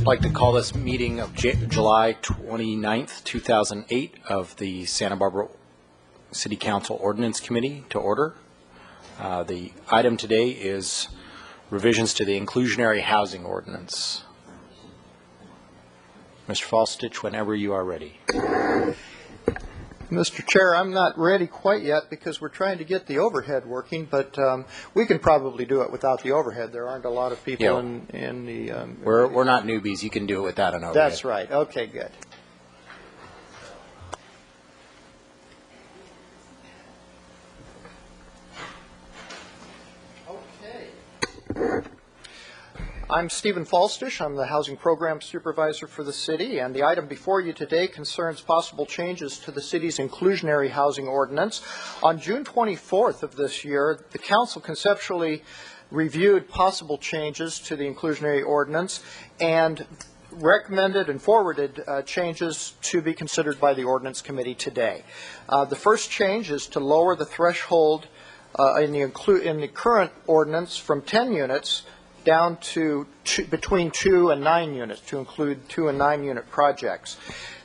I'd like to call this meeting of July 29th, 2008 of the Santa Barbara City Council Ordinance Committee to order. The item today is revisions to the inclusionary housing ordinance. Mr. Falstich, whenever you are ready. Mr. Chair, I'm not ready quite yet because we're trying to get the overhead working, but we can probably do it without the overhead. There aren't a lot of people in the... We're not newbies. You can do it without an overhead. That's right. Okay, good. Okay. I'm Stephen Falstich. I'm the Housing Program Supervisor for the city, and the item before you today concerns possible changes to the city's inclusionary housing ordinance. On June 24th of this year, the council conceptually reviewed possible changes to the inclusionary ordinance and recommended and forwarded changes to be considered by the ordinance committee today. The first change is to lower the threshold in the current ordinance from 10 units down to between 2 and 9 units, to include 2 and 9 unit projects.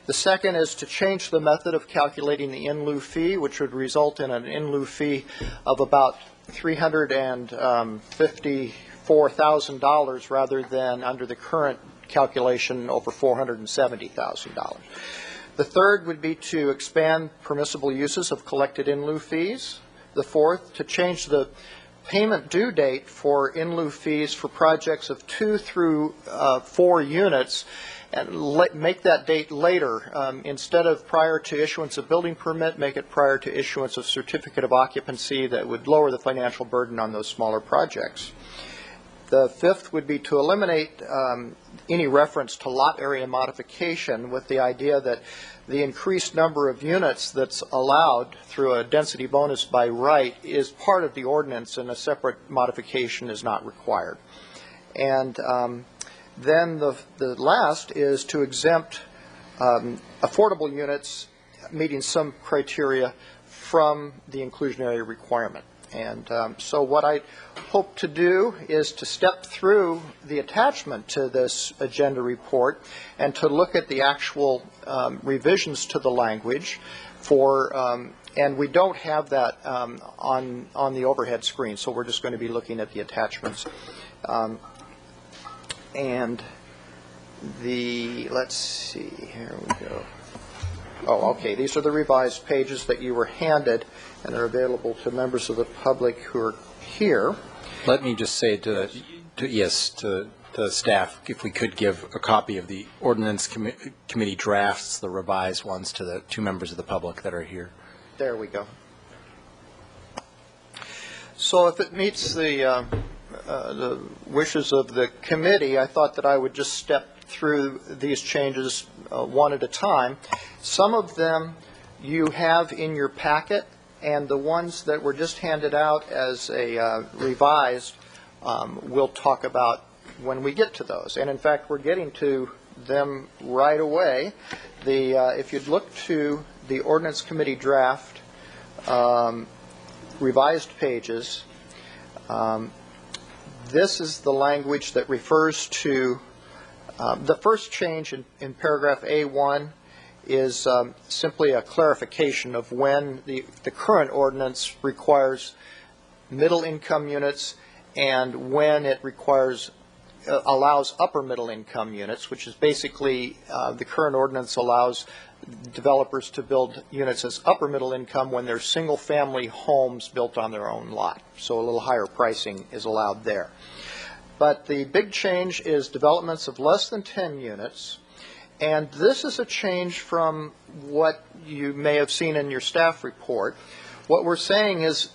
The second is to change the method of calculating the in lieu fee, which would result in an in lieu fee of about $354,000 rather than under the current calculation over $470,000. The third would be to expand permissible uses of collected in lieu fees. The fourth, to change the payment due date for in lieu fees for projects of 2 through 4 units and make that date later. Instead of prior to issuance of building permit, make it prior to issuance of certificate of occupancy. That would lower the financial burden on those smaller projects. The fifth would be to eliminate any reference to lot area modification, with the idea that the increased number of units that's allowed through a density bonus by right is part of the ordinance, and a separate modification is not required. And then the last is to exempt affordable units meeting some criteria from the inclusionary requirement. And so what I hope to do is to step through the attachment to this agenda report and to look at the actual revisions to the language for, and we don't have that on the overhead screen, so we're just going to be looking at the attachments. And let's see, here we go. Oh, okay, these are the revised pages that you were handed, and they're available to members of the public who are here. Let me just say to the staff, if we could give a copy of the ordinance committee drafts, the revised ones, to the 2 members of the public that are here. There we go. So if it meets the wishes of the committee, I thought that I would just step through these changes one at a time. Some of them you have in your packet, and the ones that were just handed out as a revised we'll talk about when we get to those. And in fact, we're getting to them right away. If you'd look to the ordinance committee draft revised pages, this is the language that refers to the first change in paragraph A1 is simply a clarification of when the current ordinance requires middle income units and when it allows upper middle income units, which is basically the current ordinance allows developers to build units as upper middle income when they're single family homes built on their own lot. So a little higher pricing is allowed there. But the big change is developments of less than 10 units. And this is a change from what you may have seen in your staff report. What we're saying is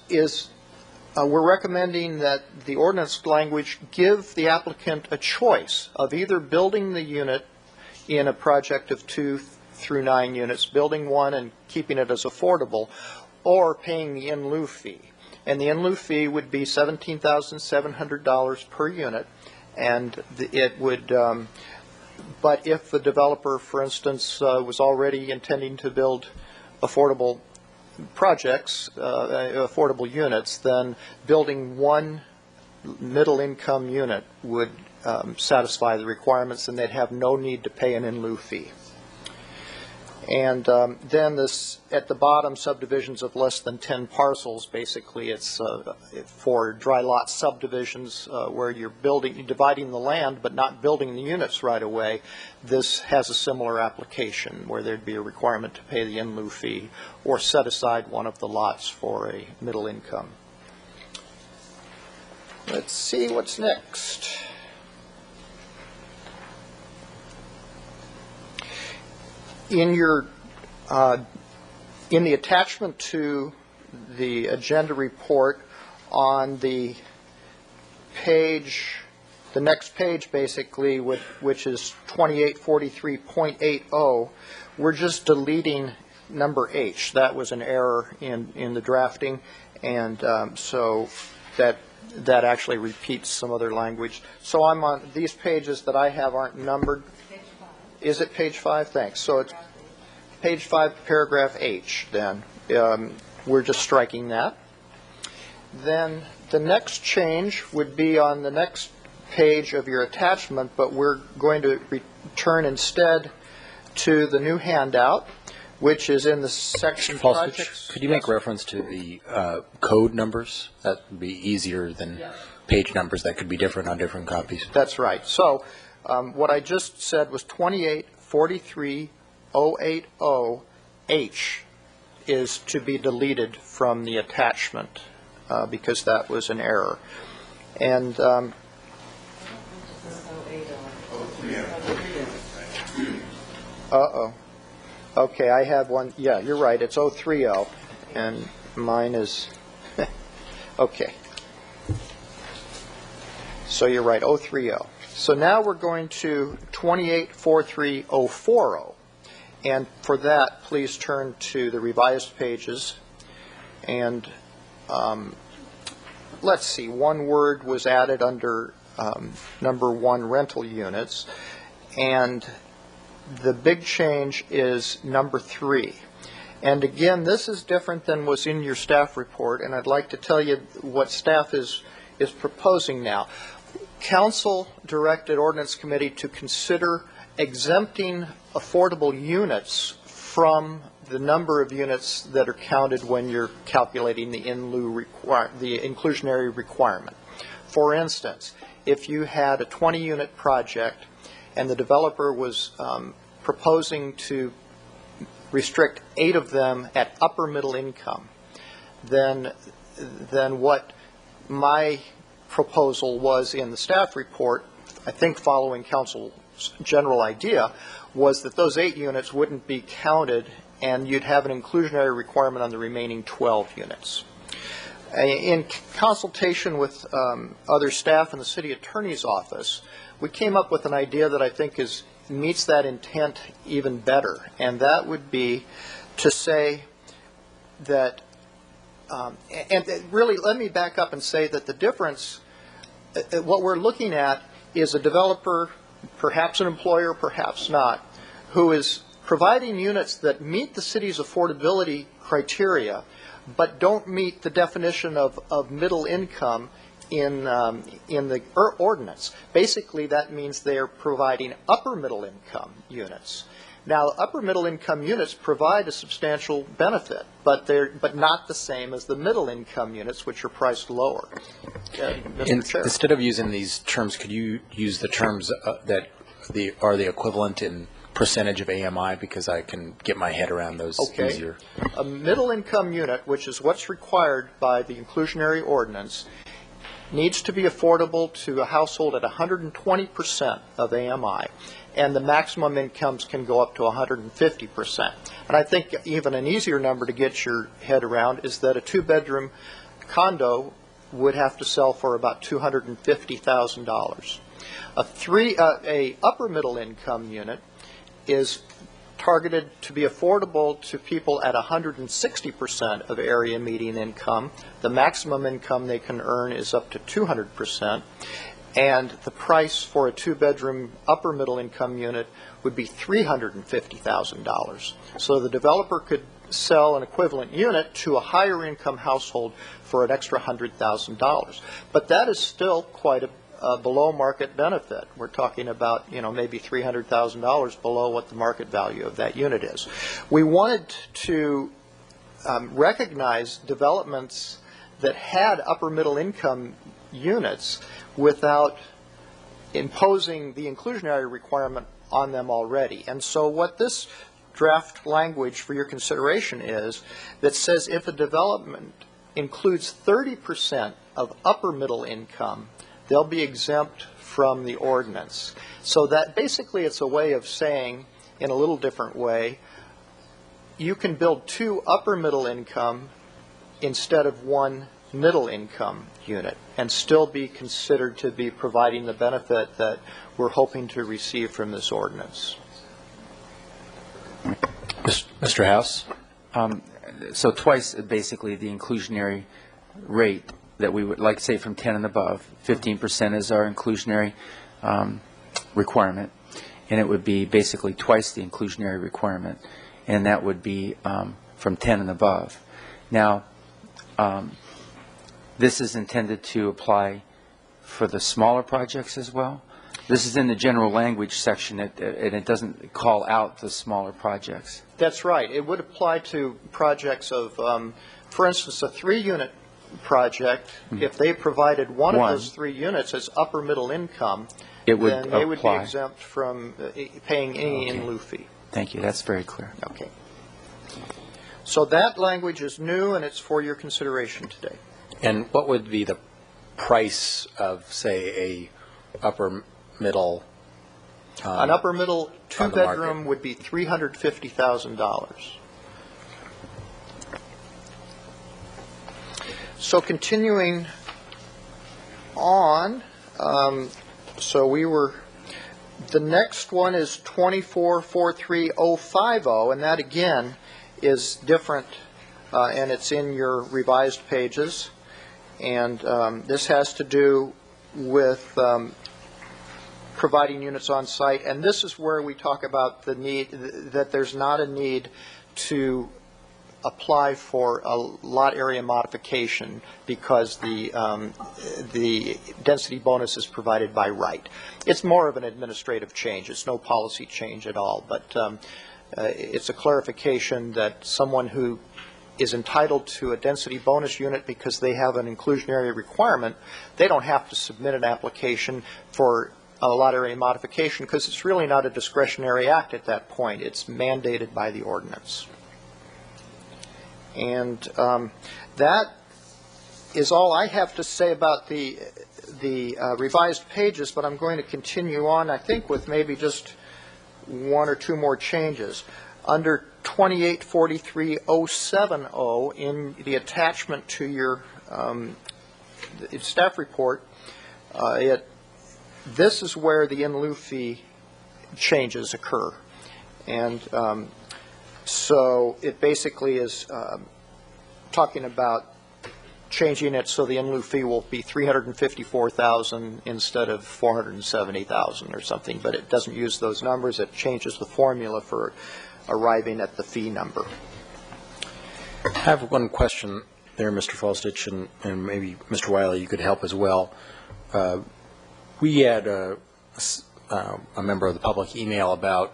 we're recommending that the ordinance language give the applicant a choice of either building the unit in a project of 2 through 9 units, building one and keeping it as affordable, or paying the in lieu fee. And the in lieu fee would be $17,700 per unit, and it would but if the developer, for instance, was already intending to build affordable projects, affordable units, then building one middle-income unit would satisfy the requirements, and they'd have no need to pay an in lieu fee. And then this, at the bottom, subdivisions of less than 10 parcels, basically it's for dry lot subdivisions where you're dividing the land but not building the units right away. This has a similar application where there'd be a requirement to pay the in lieu fee or set aside one of the lots for a middle income. Let's see what's next. In your in the attachment to the agenda report on the page, the next page basically, which is 2843.80, we're just deleting number H. That was an error in the drafting, and so that actually repeats some other language. So I'm on these pages that I have aren't numbered. Is it page 5? Thanks. So it's page 5, paragraph H, then. We're just striking that. Then the next change would be on the next page of your attachment, but we're going to return instead to the new handout, which is in the section projects. Could you make reference to the code numbers? That would be easier than page numbers that could be different on different copies. That's right. So what I just said was 2843.080H is to be deleted from the attachment because that was an error. And okay, I have one. Yeah, you're right. It's 030, and mine is okay. So you're right, 030. So now we're going to 2843.040, and for that, please turn to the revised pages. And let's see, one word was added under number 1, rental units, and the big change is number 3. And again, this is different than was in your staff report, and I'd like to tell you what staff is proposing now. Council directed Ordinance Committee to consider exempting affordable units from the number of units that are counted when you're calculating the the inclusionary requirement. For instance, if you had a 20-unit project and the developer was proposing to restrict 8 of them at upper middle income, then what my proposal was in the staff report, I think following council's general idea, was that those 8 units wouldn't be counted and you'd have an inclusionary requirement on the remaining 12 units. In consultation with other staff in the city attorney's office, we came up with an idea that I think meets that intent even better, and that would be to say that, and really let me back up and say that the difference, what we're looking at is a developer, perhaps an employer, perhaps not, who is providing units that meet the city's affordability criteria but don't meet the definition of middle income in the ordinance. Basically, that means they're providing upper middle income units. Now, upper middle income units provide a substantial benefit, but not the same as the middle income units, which are priced lower. Mr. Chair. Instead of using these terms, could you use the terms that are the equivalent in percentage of AMI, because I can get my head around those easier. A middle income unit, which is what's required by the inclusionary ordinance, needs to be affordable to a household at 120% of AMI, and the maximum incomes can go up to 150%. And I think even an easier number to get your head around is that a 2-bedroom condo would have to sell for about $250,000. A upper middle income unit is targeted to be affordable to people at 160% of area median income. The maximum income they can earn is up to 200%. And the price for a 2-bedroom upper middle income unit would be $350,000. So the developer could sell an equivalent unit to a higher income household for an extra $100,000. But that is still quite a below market benefit. We're talking about, maybe $300,000 below what the market value of that unit is. We wanted to recognize developments that had upper middle income units without imposing the inclusionary requirement on them already. And so what this draft language for your consideration is that says if a development includes 30% of upper middle income, they'll be exempt from the ordinance. So that basically it's a way of saying, in a little different way, you can build 2 upper middle income instead of 1 middle income unit and still be considered to be providing the benefit that we're hoping to receive from this ordinance. Mr. House? So twice, basically, the inclusionary rate that we would like, say, from 10 and above. 15% is our inclusionary requirement, and it would be basically twice the inclusionary requirement, and that would be from 10 and above. Now, this is intended to apply for the smaller projects as well. This is in the general language section, and it doesn't call out the smaller projects. That's right. It would apply to projects of, for instance, a 3-unit project. If they provided one of those 3 units as upper middle income, then they would be exempt from paying any in lieu fee. Thank you. That's very clear. Okay. So that language is new, and it's for your consideration today. And what would be the price of, say, a upper middle? An upper middle 2-bedroom would be $350,000. So continuing on, the next one is 2443050, and that again is different, and it's in your revised pages. And this has to do with providing units on site, and this is where we talk about the need, that there's not a need to apply for a lot area modification because the density bonus is provided by right. It's more of an administrative change. It's no policy change at all, but it's a clarification that someone who is entitled to a density bonus unit because they have an inclusionary requirement, they don't have to submit an application for a lot area modification because it's really not a discretionary act at that point. It's mandated by the ordinance. And that is all I have to say about the revised pages, but I'm going to continue on, I think, with maybe just 1 or 2 more changes. Under 2843.070 in the attachment to your staff report, this is where the in lieu fee changes occur. And so it basically is talking about changing it so the in lieu fee will be $354,000 instead of $470,000 or something, but it doesn't use those numbers. It changes the formula for arriving at the fee number. I have one question there, Mr. Falstich, and maybe Mr. Wiley, you could help as well. We had a member of the public email about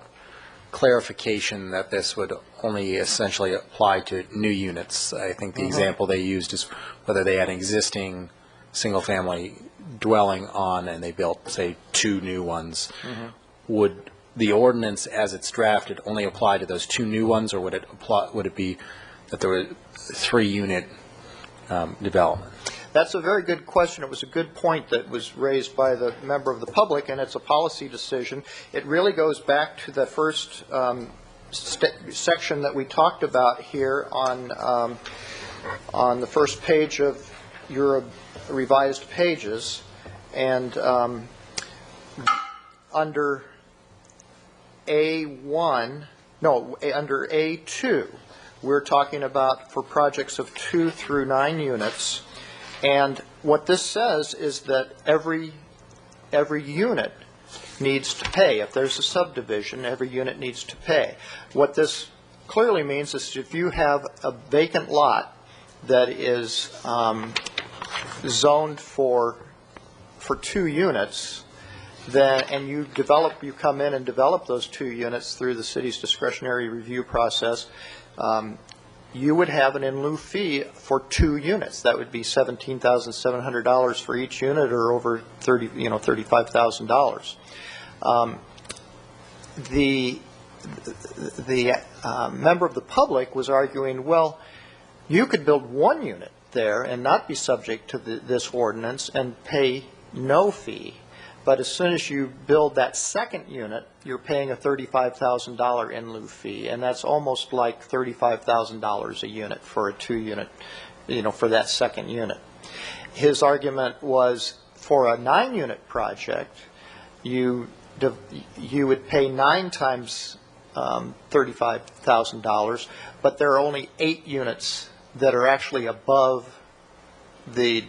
clarification that this would only essentially apply to new units. I think the example they used is whether they had an existing single-family dwelling on and they built, say, 2 new ones. Would the ordinance, as it's drafted, only apply to those 2 new ones, or would it be that there were 3-unit development? That's a very good question. It was a good point that was raised by the member of the public, and it's a policy decision. It really goes back to the first section that we talked about here on the first page of your revised pages, and under under A2, we're talking about for projects of 2 through 9 units. And what this says is that every unit needs to pay. If there's a subdivision, every unit needs to pay. What this clearly means is if you have a vacant lot that is zoned for 2 units, then, and you come in and develop those 2 units through the city's discretionary review process, you would have an in lieu fee for 2 units. That would be $17,700 for each unit, or over $35,000. The member of the public was arguing, well, you could build 1 unit there and not be subject to this ordinance and pay no fee. But as soon as you build that 2nd unit, you're paying a $35,000 in lieu fee, and that's almost like $35,000 a unit for a 2 unit, for that 2nd unit. His argument was, for a 9 unit project, you would pay 9 times $35,000, but there are only 8 units that are actually above the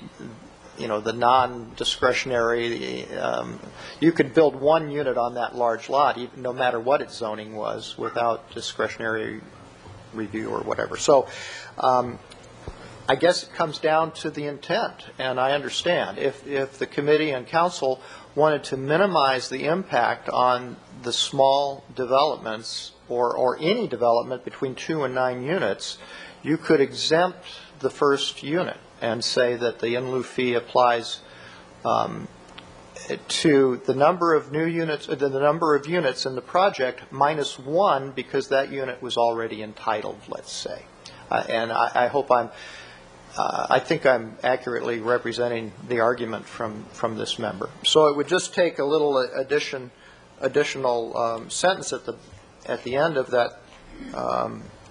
non-discretionary. You could build 1 unit on that large lot, even no matter what its zoning was, without discretionary review or whatever. So I guess it comes down to the intent, and I understand. If the committee and council wanted to minimize the impact on the small developments or any development between 2 and 9 units, you could exempt the first unit and say that the in lieu fee applies to the number of new units, the number of units in the project minus 1, because that unit was already entitled, let's say. And I hope I think I'm accurately representing the argument from this member. So it would just take a little additional sentence at the end of that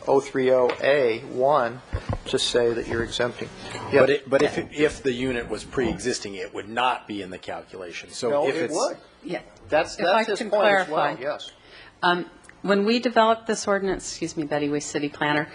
030A1 to say that you're exempting. Yeah. But if the unit was pre-existing, it would not be in the calculation. So no, if it would. Yeah. That's If I his can point clarify. as well. Yes. When we developed this ordinance, excuse me, Betty, we city planner,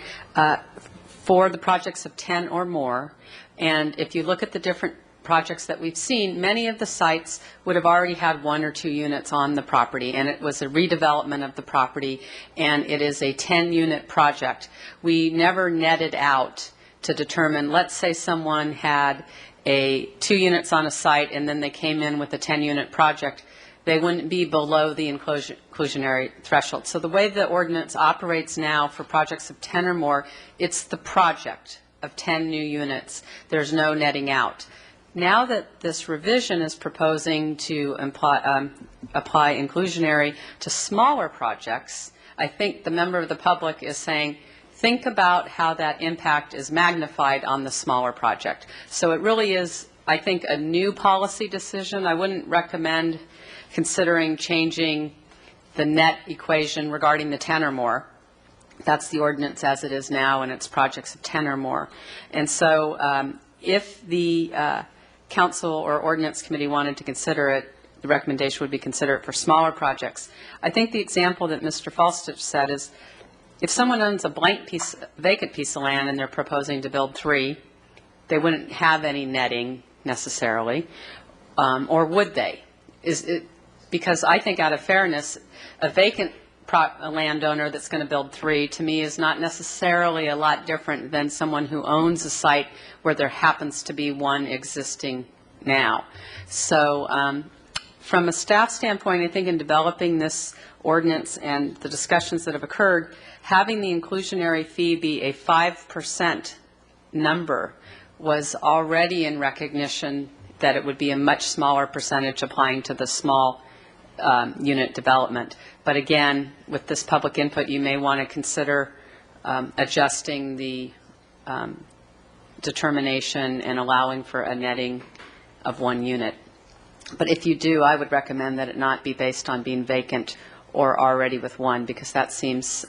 for the projects of 10 or more, and if you look at the different projects that we've seen, many of the sites would have already had 1 or 2 units on the property, and it was a redevelopment of the property, and it is a 10-unit project. We never netted out to determine, let's say someone had 2 units on a site and then they came in with a 10-unit project, they wouldn't be below the inclusionary threshold. So the way the ordinance operates now for projects of 10 or more, it's the project of 10 new units. There's no netting out. Now that this revision is proposing to apply inclusionary to smaller projects, I think the member of the public is saying, think about how that impact is magnified on the smaller project. So it really is, I think, a new policy decision. I wouldn't recommend considering changing the net equation regarding the 10 or more. That's the ordinance as it is now, and it's projects of 10 or more. And so if the council or ordinance committee wanted to consider it, the recommendation would be consider it for smaller projects. I think the example that Mr. Falstich said is, if someone owns a vacant piece of land and they're proposing to build 3, they wouldn't have any netting necessarily, or would they? Because I think out of fairness, a vacant landowner that's going to build 3, to me, is not necessarily a lot different than someone who owns a site where there happens to be 1 existing now. So from a staff standpoint, I think in developing this ordinance and the discussions that have occurred, having the inclusionary fee be a 5% number was already in recognition that it would be a much smaller percentage applying to the small unit development. But again, with this public input, you may want to consider adjusting the determination and allowing for a netting of 1 unit. But if you do, I would recommend that it not be based on being vacant or already with 1, because that seems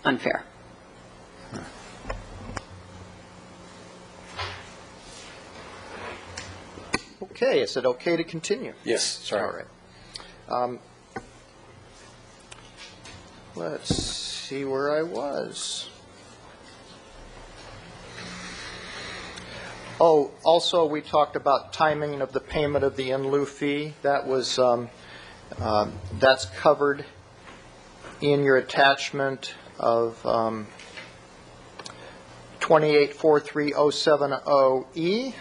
unfair. Okay. Is it okay to continue? Yes, sorry. All right. Let's see where I was. Oh, also we talked about timing of the payment of the in lieu fee. That was that's covered in your attachment of 2843070E.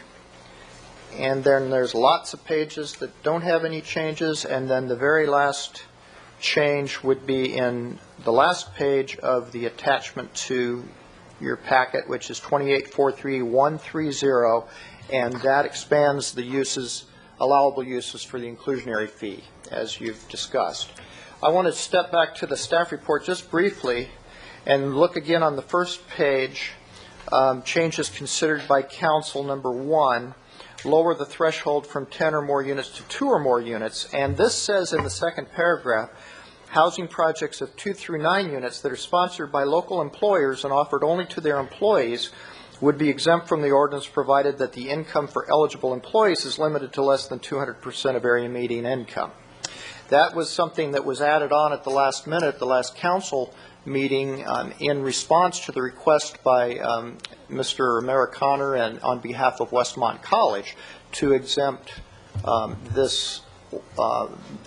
And then there's lots of pages that don't have any changes, and then the very last change would be in the last page of the attachment to your packet, which is 2843130, and that expands the uses, allowable uses for the inclusionary fee, as you've discussed. I want to step back to the staff report just briefly and look again on the first page, changes considered by council. Number 1, lower the threshold from 10 or more units to 2 or more units. And this says in the second paragraph, housing projects of 2 through 9 units that are sponsored by local employers and offered only to their employees would be exempt from the ordinance, provided that the income for eligible employees is limited to less than 200% of area median income. That was something that was added on at the last minute, the last council meeting, in response to the request by Mr. Amerikaner and on behalf of Westmont College to exempt this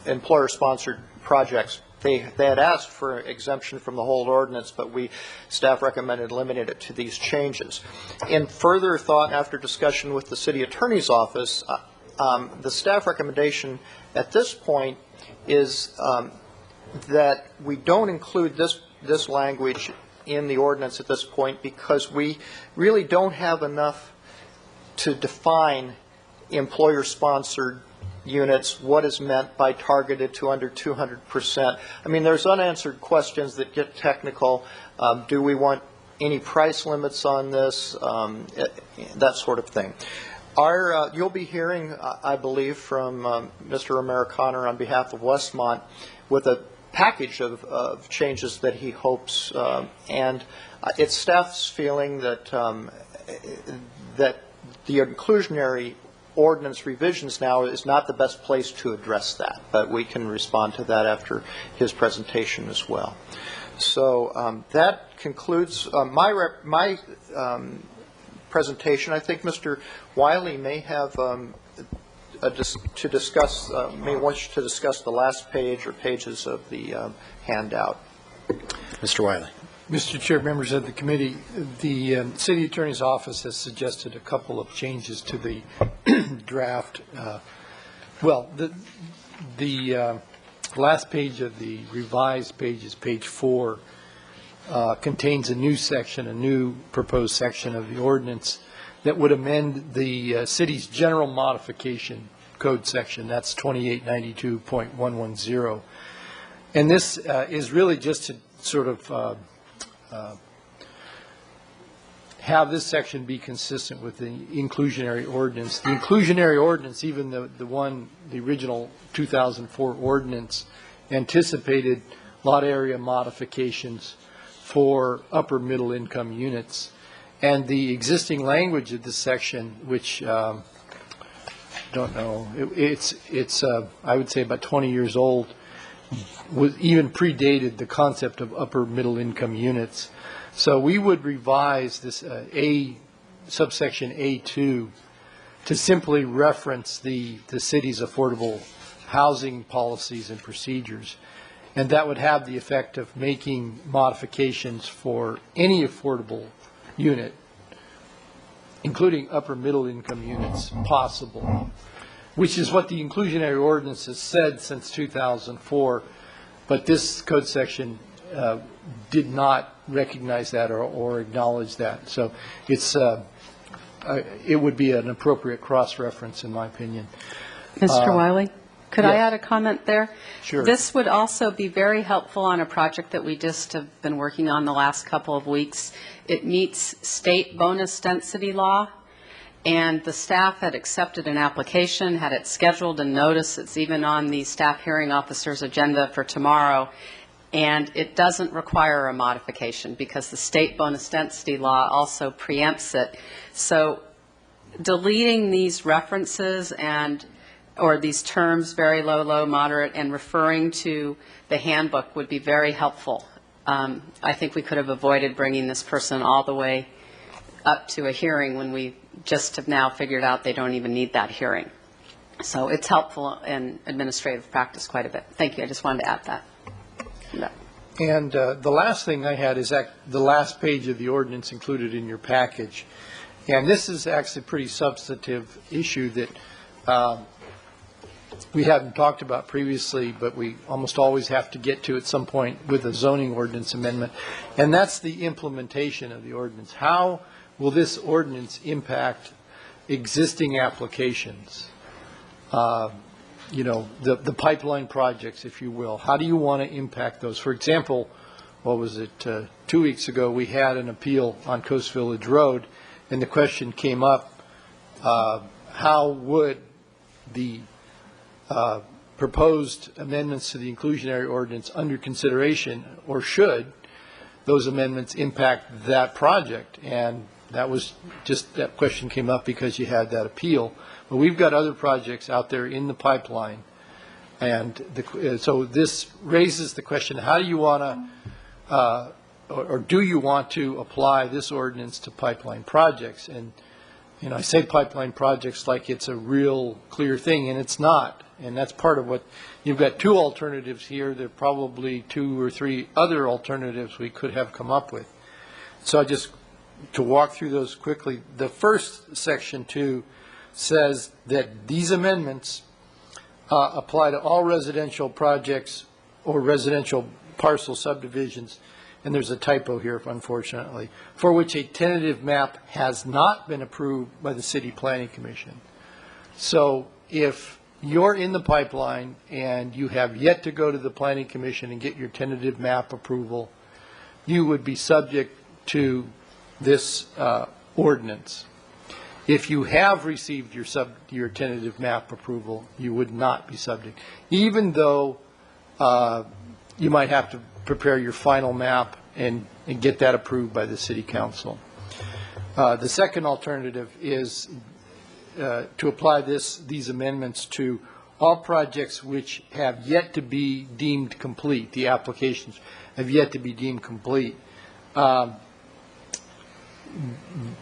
employer-sponsored projects. They had asked for exemption from the whole ordinance, but staff recommended limiting it to these changes. In further thought, after discussion with the city attorney's office, the staff recommendation at this point is that we don't include this language in the ordinance at this point, because we really don't have enough to define employer-sponsored units, what is meant by targeted to under 200%. I mean, there's unanswered questions that get technical. Do we want any price limits on this? That sort of thing. You'll be hearing, I believe, from Mr. Amerikaner on behalf of Westmont with a package of changes that he hopes, and it's staff's feeling that that the inclusionary ordinance revisions now is not the best place to address that, but we can respond to that after his presentation as well. So that concludes my presentation. I think Mr. Wiley may have may wish to discuss the last page or pages of the handout. Mr. Wiley. Mr. Chair, members of the committee, the City Attorney's Office has suggested a couple of changes to the draft. The last page of the revised page is page 4, contains a new section, a new proposed section of the ordinance that would amend the city's general modification code section. That's 2892.110. And this is really just to sort of have this section be consistent with the inclusionary ordinance. The inclusionary ordinance, even the original 2004 ordinance, anticipated lot area modifications for upper middle income units. And the existing language of this section, which don't know, it's I would say about 20 years old, even predated the concept of upper middle income units. So we would revise this subsection A2 to simply reference the city's affordable housing policies and procedures. And that would have the effect of making modifications for any affordable unit, including upper middle income units, possible, which is what the inclusionary ordinance has said since 2004. But this code section did not recognize that or acknowledge that. So it would be an appropriate cross-reference, in my opinion. Mr. Wiley, could I yes. add a comment there? Sure. This would also be very helpful on a project that we just have been working on the last couple of weeks. It meets state bonus density law, and the staff had accepted an application, had it scheduled and noticed. It's even on the staff hearing officer's agenda for tomorrow. And it doesn't require a modification because the state bonus density law also preempts it. So deleting these references or these terms, very low, low, moderate, and referring to the handbook would be very helpful. I think we could have avoided bringing this person all the way up to a hearing when we just have now figured out they don't even need that hearing. So it's helpful in administrative practice quite a bit. Thank you. I just wanted to add that. No. And the last thing I had is the last page of the ordinance included in your package. And this is actually a pretty substantive issue that we hadn't talked about previously, but we almost always have to get to at some point with a zoning ordinance amendment. And that's the implementation of the ordinance. How will this ordinance impact existing applications? You know, the pipeline projects, if you will. How do you want to impact those? For example, what was it, 2 weeks ago, we had an appeal on Coast Village Road, and the question came up, how would the proposed amendments to the inclusionary ordinance under consideration, or should those amendments impact that project? And that was just, that question came up because you had that appeal. But we've got other projects out there in the pipeline. And so this raises the question, how do you want to, or do you want to apply this ordinance to pipeline projects? And, you know, I say pipeline projects like it's a real clear thing, and it's not. And that's part of what, you've got two alternatives here. There are probably 2 or 3 other alternatives we could have come up with. So to walk through those quickly, the first section 2 says that these amendments apply to all residential projects or residential parcel subdivisions, and there's a typo here, unfortunately, for which a tentative map has not been approved by the City Planning Commission. So if you're in the pipeline and you have yet to go to the Planning Commission and get your tentative map approval, you would be subject to this ordinance. If you have received your tentative map approval, you would not be subject, even though you might have to prepare your final map and get that approved by the City Council. The second alternative is to apply these amendments to all projects which have yet to be deemed complete. The applications have yet to be deemed complete.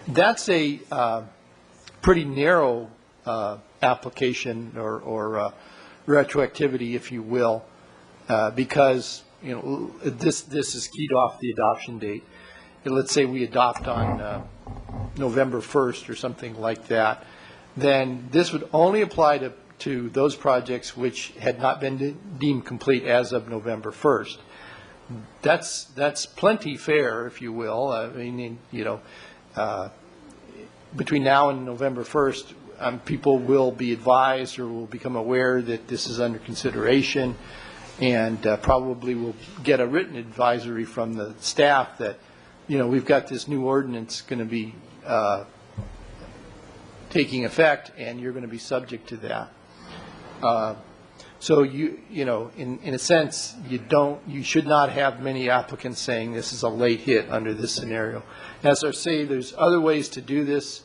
That's a pretty narrow application or retroactivity, if you will, because, you know, this is keyed off the adoption date. And let's say we adopt on November 1st or something like that, then this would only apply to those projects which had not been deemed complete as of November 1st. That's plenty fair, if you will. I mean, you know, between now and November 1st, people will be advised or will become aware that this is under consideration, and probably will get a written advisory from the staff that, you know, we've got this new ordinance going to be taking effect, and you're going to be subject to that. So you know, in a sense, you should not have many applicants saying this is a late hit under this scenario. As I say, there's other ways to do this.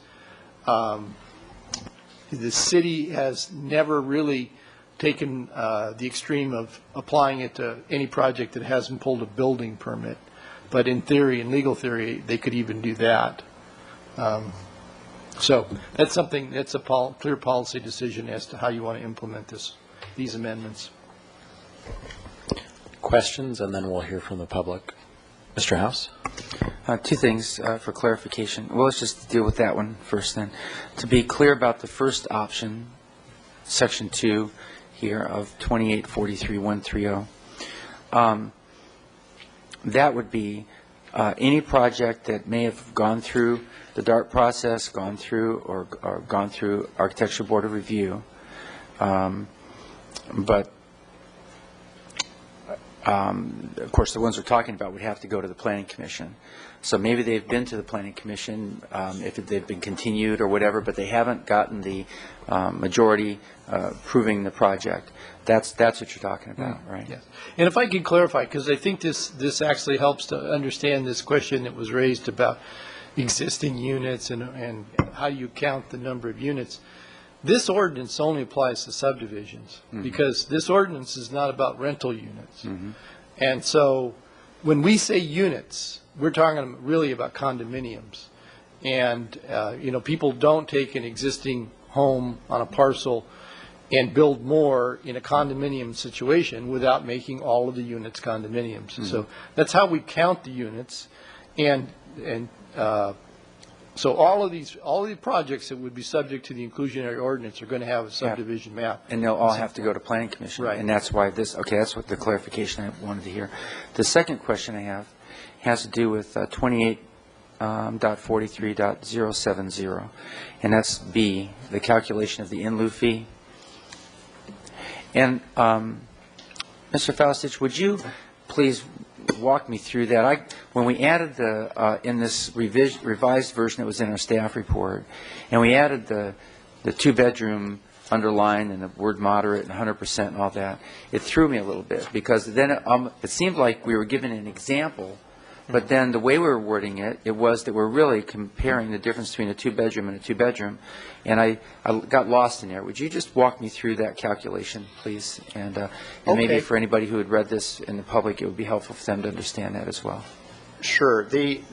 The city has never really taken the extreme of applying it to any project that hasn't pulled a building permit. But in theory, in legal theory, they could even do that. So that's something, that's a clear policy decision as to how you want to implement these amendments. Questions, and then we'll hear from the public. Mr. House? 2 things for clarification. Well, let's just deal with that one first then. To be clear about the first option, Section 2 here of 2843130, that would be any project that may have gone through the DART process, gone through Architecture Board of Review, but of course, the ones we're talking about would have to go to the Planning Commission. So maybe they've been to the Planning Commission if they've been continued or whatever, but they haven't gotten the majority approving the project. That's what you're talking about, right? Yes. And if I could clarify, because I think this actually helps to understand this question that was raised about existing units and how you count the number of units. This ordinance only applies to subdivisions, because this ordinance is not about rental units. And so when we say units, we're talking really about condominiums. And, you know, people don't take an existing home on a parcel and build more in a condominium situation without making all of the units condominiums. So that's how we count the units, and so all of the projects that would be subject to the inclusionary ordinance are going to have a subdivision map. And they'll all have to go to planning commission. Right. And that's why this, okay, that's what the clarification I wanted to hear. The second question I have has to do with 28.43.070, and that's B, the calculation of the in lieu fee. And Mr. Faustich, would you please walk me through that? When we added the, in this revised version that was in our staff report, and we added the two-bedroom underline and the word moderate and 100% and all that, it threw me a little bit, because then it seemed like we were given an example, but then the way we were wording it, it was that we're really comparing the difference between a two-bedroom and a two-bedroom, and I got lost in there. Would you just walk me through that calculation, please? And maybe for anybody who had read this in the public, it would be helpful for them to understand that as well. Sure. The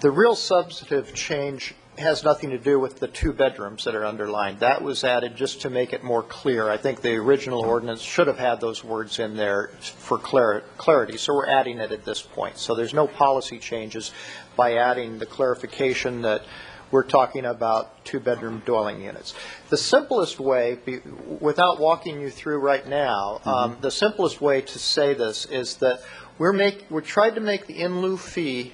real substantive change has nothing to do with the two bedrooms that are underlined. That was added just to make it more clear. I think the original ordinance should have had those words in there for clarity, so we're adding it at this point. So there's no policy changes by adding the clarification that we're talking about two-bedroom dwelling units. The simplest way, without walking you through right now, the simplest way to say this is that we're trying to make the in lieu fee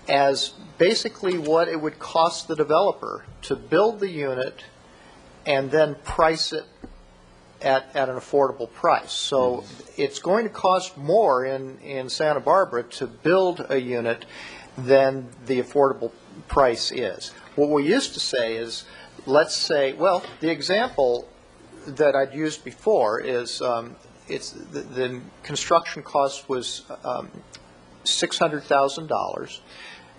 as basically what it would cost the developer to build the unit and then price it at an affordable price. So it's going to cost more in Santa Barbara to build a unit than the affordable price is. What we used to say is, let's say, well, the example that I'd used before is the construction cost was $600,000.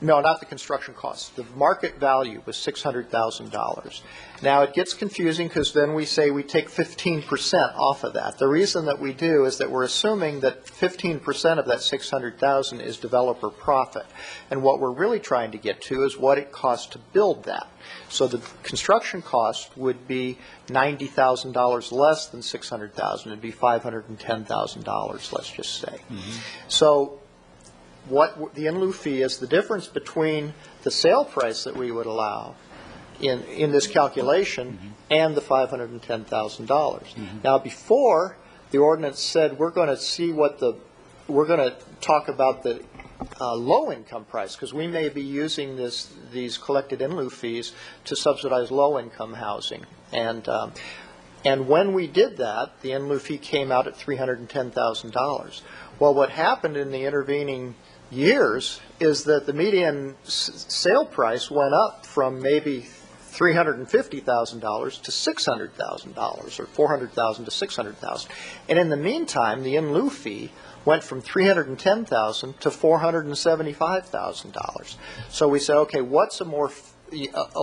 No, not the construction cost. The market value was $600,000. Now, it gets confusing because then we say we take 15% off of that. The reason that we do is that we're assuming that 15% of that $600,000 is developer profit. And what we're really trying to get to is what it costs to build that. So the construction cost would be $90,000 less than $600,000. It would be $510,000, let's just say. So what the in lieu fee is the difference between the sale price that we would allow in this calculation and the $510,000. Now, before the ordinance said we're going to talk about the low income price, because we may be using these collected in lieu fees to subsidize low income housing, and when we did that, the in lieu fee came out at $310,000. Well, what happened in the intervening years is that the median sale price went up from maybe $350,000 to $600,000, or $400,000 to $600,000. And in the meantime, the in lieu fee went from $310,000 to $475,000. So we said, okay, what's a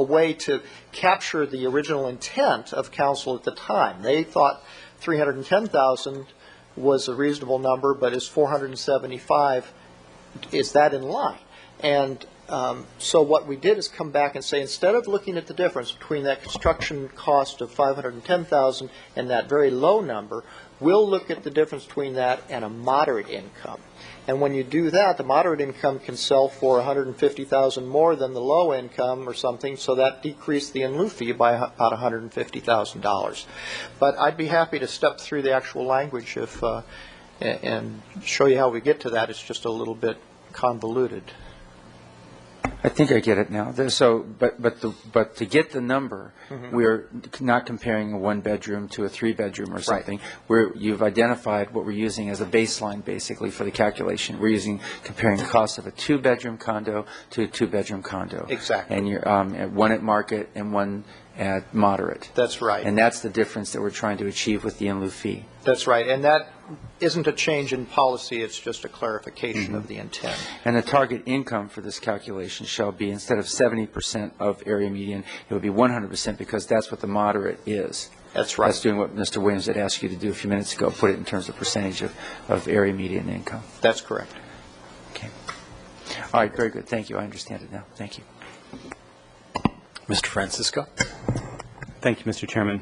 way to capture the original intent of council at the time? They thought $310,000 was a reasonable number, but is $475,000, is that in line? And so what we did is come back and say, instead of looking at the difference between that construction cost of $510,000 and that very low number, we'll look at the difference between that and a moderate income. And when you do that, the moderate income can sell for $150,000 more than the low income or something, so that decreased the in lieu fee by about $150,000. But I'd be happy to step through the actual language and show you how we get to that. It's just a little bit convoluted. I think I get it now. So, but to get the number, we're not comparing a one-bedroom to a three-bedroom or something. You've identified what we're using as a baseline, basically, for the calculation. We're comparing the cost of a two-bedroom condo to a two-bedroom condo. Exactly. And you're one at market and one at moderate. That's right. And that's the difference that we're trying to achieve with the in lieu fee. That's right. And that isn't a change in policy. It's just a clarification of the intent. And the target income for this calculation shall be, instead of 70% of area median, it would be 100%, because that's what the moderate is. That's right. That's doing what Mr. Williams had asked you to do a few minutes ago, put it in terms of percentage of area median income. That's correct. Okay. All right, very good. Thank you. I understand it now. Thank you. Mr. Francisco. Thank you, Mr. Chairman.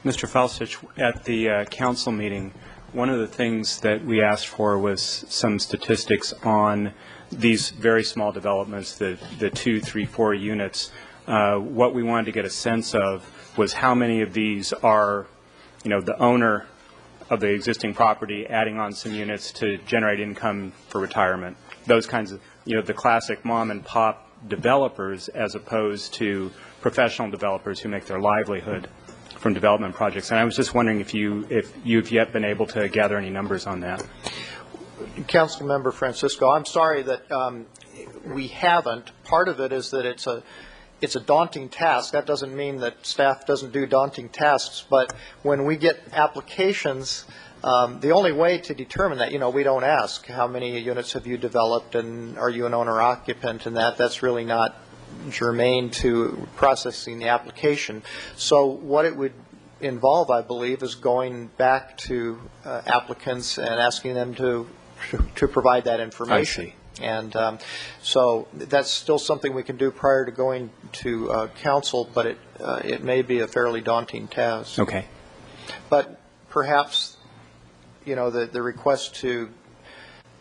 Mr. Falstich, at the council meeting, one of the things that we asked for was some statistics on these very small developments, the 2, 3, 4 units. What we wanted to get a sense of was how many of these are, the owner of the existing property adding on some units to generate income for retirement. Those kinds of, the classic mom and pop developers as opposed to professional developers who make their livelihood from development projects. And I was just wondering if you've yet been able to gather any numbers on that. Councilmember Francisco, I'm sorry that we haven't. Part of it is that it's a daunting task. That doesn't mean that staff doesn't do daunting tasks, but when we get applications, the only way to determine that, we don't ask how many units have you developed and are you an owner occupant, and that's really not germane to processing the application. So what it would involve, I believe, is going back to applicants and asking them to provide that information. I see. And so that's still something we can do prior to going to council, but it may be a fairly daunting task. Okay. But perhaps, the request to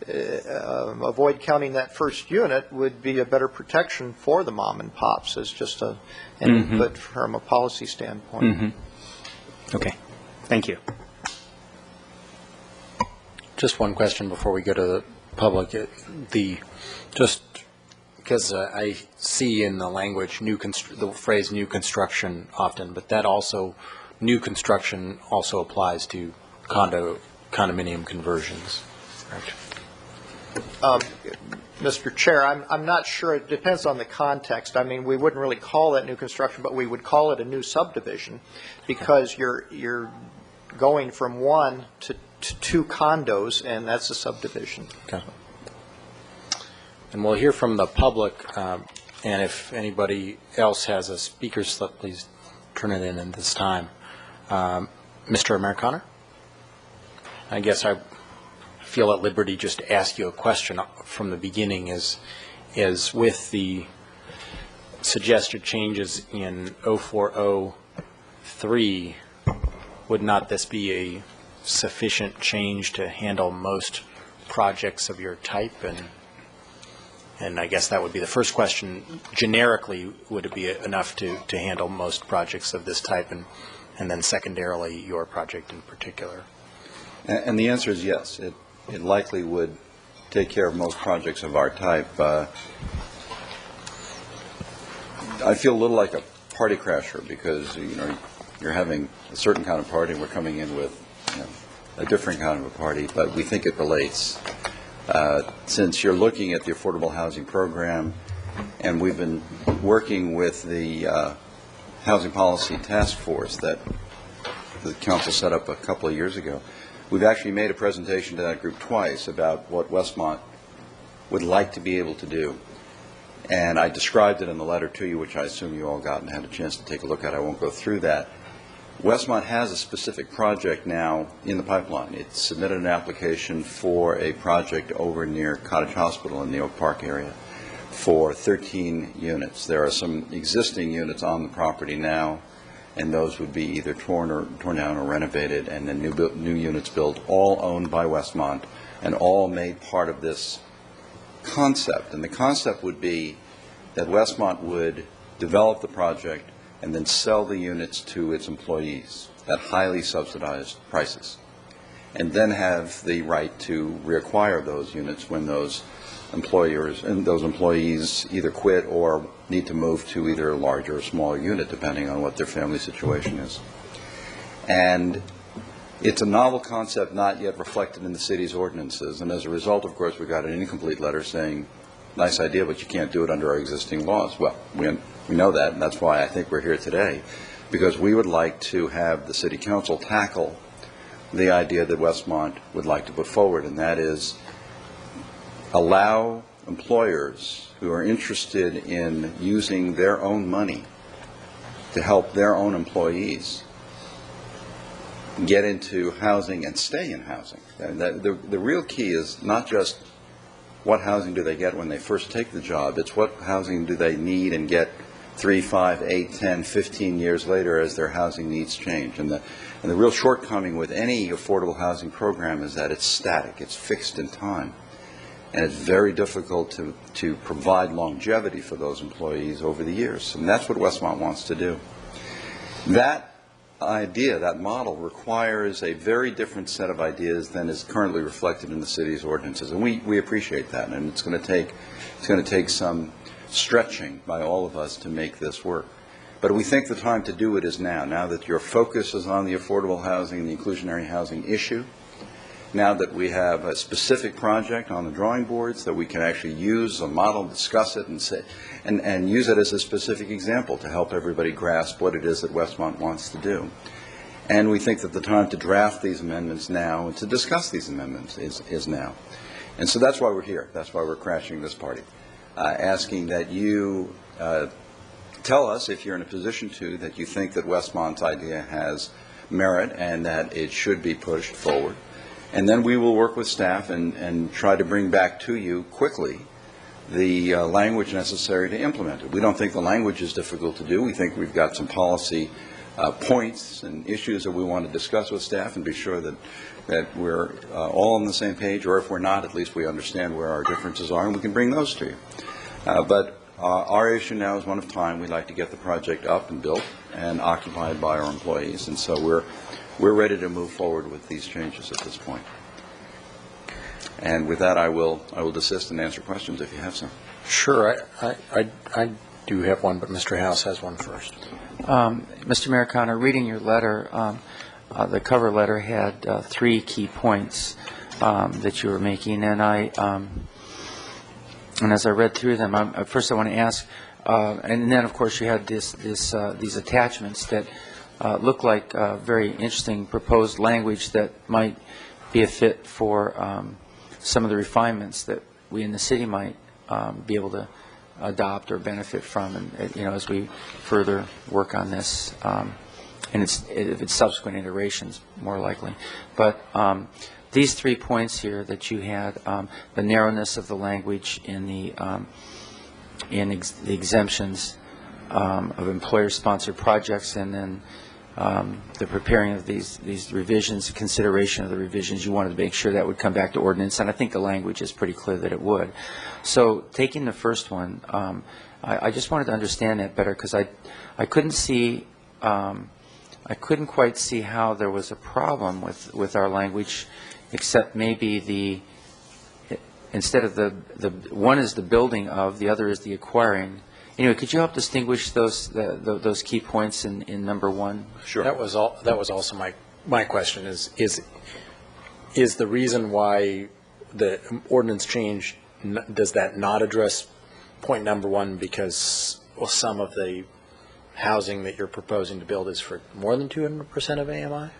avoid counting that first unit would be a better protection for the mom and pops as just an input from a policy standpoint. Okay. Thank you. Just one question before we go to the public. Just because I see in the language the phrase new construction often, but that also, new construction also applies to condominium conversions, correct? Mr. Chair, I'm not sure. It depends on the context. I mean, we wouldn't really call that new construction, but we would call it a new subdivision because you're going from one to two condos, and that's a subdivision. Okay. And we'll hear from the public, and if anybody else has a speaker slip, please turn it in at this time. Mr. Americana? I guess I feel at liberty just to ask you a question from the beginning is with the suggested changes in 0403, would not this be a sufficient change to handle most projects of your type? And I guess that would be the first question. Generically, would it be enough to handle most projects of this type, and then secondarily your project in particular? And the answer is yes. It likely would take care of most projects of our type. I feel a little like a party crasher because you're having a certain kind of party, and we're coming in with a different kind of a party, but we think it relates. Since you're looking at the affordable housing program, and we've been working with the housing policy task force that the council set up a couple of years ago, we've actually made a presentation to that group twice about what Westmont would like to be able to do. And I described it in the letter to you, which I assume you all got and had a chance to take a look at. I won't go through that. Westmont has a specific project now in the pipeline. It submitted an application for a project over near Cottage Hospital in the Oak Park area for 13 units. There are some existing units on the property now, and those would be either torn down or renovated, and then new units built, all owned by Westmont and all made part of this concept. And the concept would be that Westmont would develop the project and then sell the units to its employees at highly subsidized prices, and then have the right to reacquire those units when those employers and those employees either quit or need to move to either a larger or smaller unit, depending on what their family situation is. And it's a novel concept not yet reflected in the city's ordinances, and as a result, of course, we got an incomplete letter saying, nice idea, but you can't do it under our existing laws. Well, we know that, and that's why I think we're here today, because we would like to have the City Council tackle the idea that Westmont would like to put forward, and that is allow employers who are interested in using their own money to help their own employees get into housing and stay in housing. And the real key is not just what housing do they get when they first take the job, it's what housing do they need and get 3, 5, 8, 10, 15 years later as their housing needs change. And the real shortcoming with any affordable housing program is that it's static, it's fixed in time. And it's very difficult to provide longevity for those employees over the years. And that's what Westmont wants to do. That idea, that model, requires a very different set of ideas than is currently reflected in the city's ordinances. And we appreciate that. And it's going to take some stretching by all of us to make this work. But we think the time to do it is now that your focus is on the affordable housing and the inclusionary housing issue. Now that we have a specific project on the drawing boards that we can actually use a model, discuss it, and use it as a specific example to help everybody grasp what it is that Westmont wants to do. And we think that the time to draft these amendments now and to discuss these amendments is now. And so that's why we're here. That's why we're crashing this party, asking that you tell us, if you're in a position to, that you think that Westmont's idea has merit and that it should be pushed forward. And then we will work with staff and try to bring back to you quickly the language necessary to implement it. We don't think the language is difficult to do. We think we've got some policy points and issues that we want to discuss with staff and be sure that we're all on the same page, or if we're not, at least we understand where our differences are and we can bring those to you. But our issue now is one of time. We'd like to get the project up and built and occupied by our employees, and so we're ready to move forward with these changes at this point. And with that, I will desist and answer questions if you have some. Sure. I do have one, but Mr. House has one first. Mr. Americano, reading your letter, the cover letter had 3 key points that you were making, and and as I read through them, first I want to ask, and then of course you had these attachments that look like very interesting proposed language that might be a fit for some of the refinements that we in the city might be able to adopt or benefit from, and as we further work on this, and its subsequent iterations, more likely. But these 3 points here that you had, the narrowness of the language in the exemptions of employer-sponsored projects, and then the preparing of these revisions, consideration of the revisions, you wanted to make sure that would come back to ordinance, and I think the language is pretty clear that it would. So taking the first one, I just wanted to understand that better, because I couldn't see, I couldn't quite see how there was a problem with our language, except maybe instead of the one is the building of, the other is the acquiring. Anyway, could you help distinguish those key points in number 1? Sure. That was also my question is the reason why the ordinance change, does that not address point number 1 because some of the housing that you're proposing to build is for more than 200% of AMI?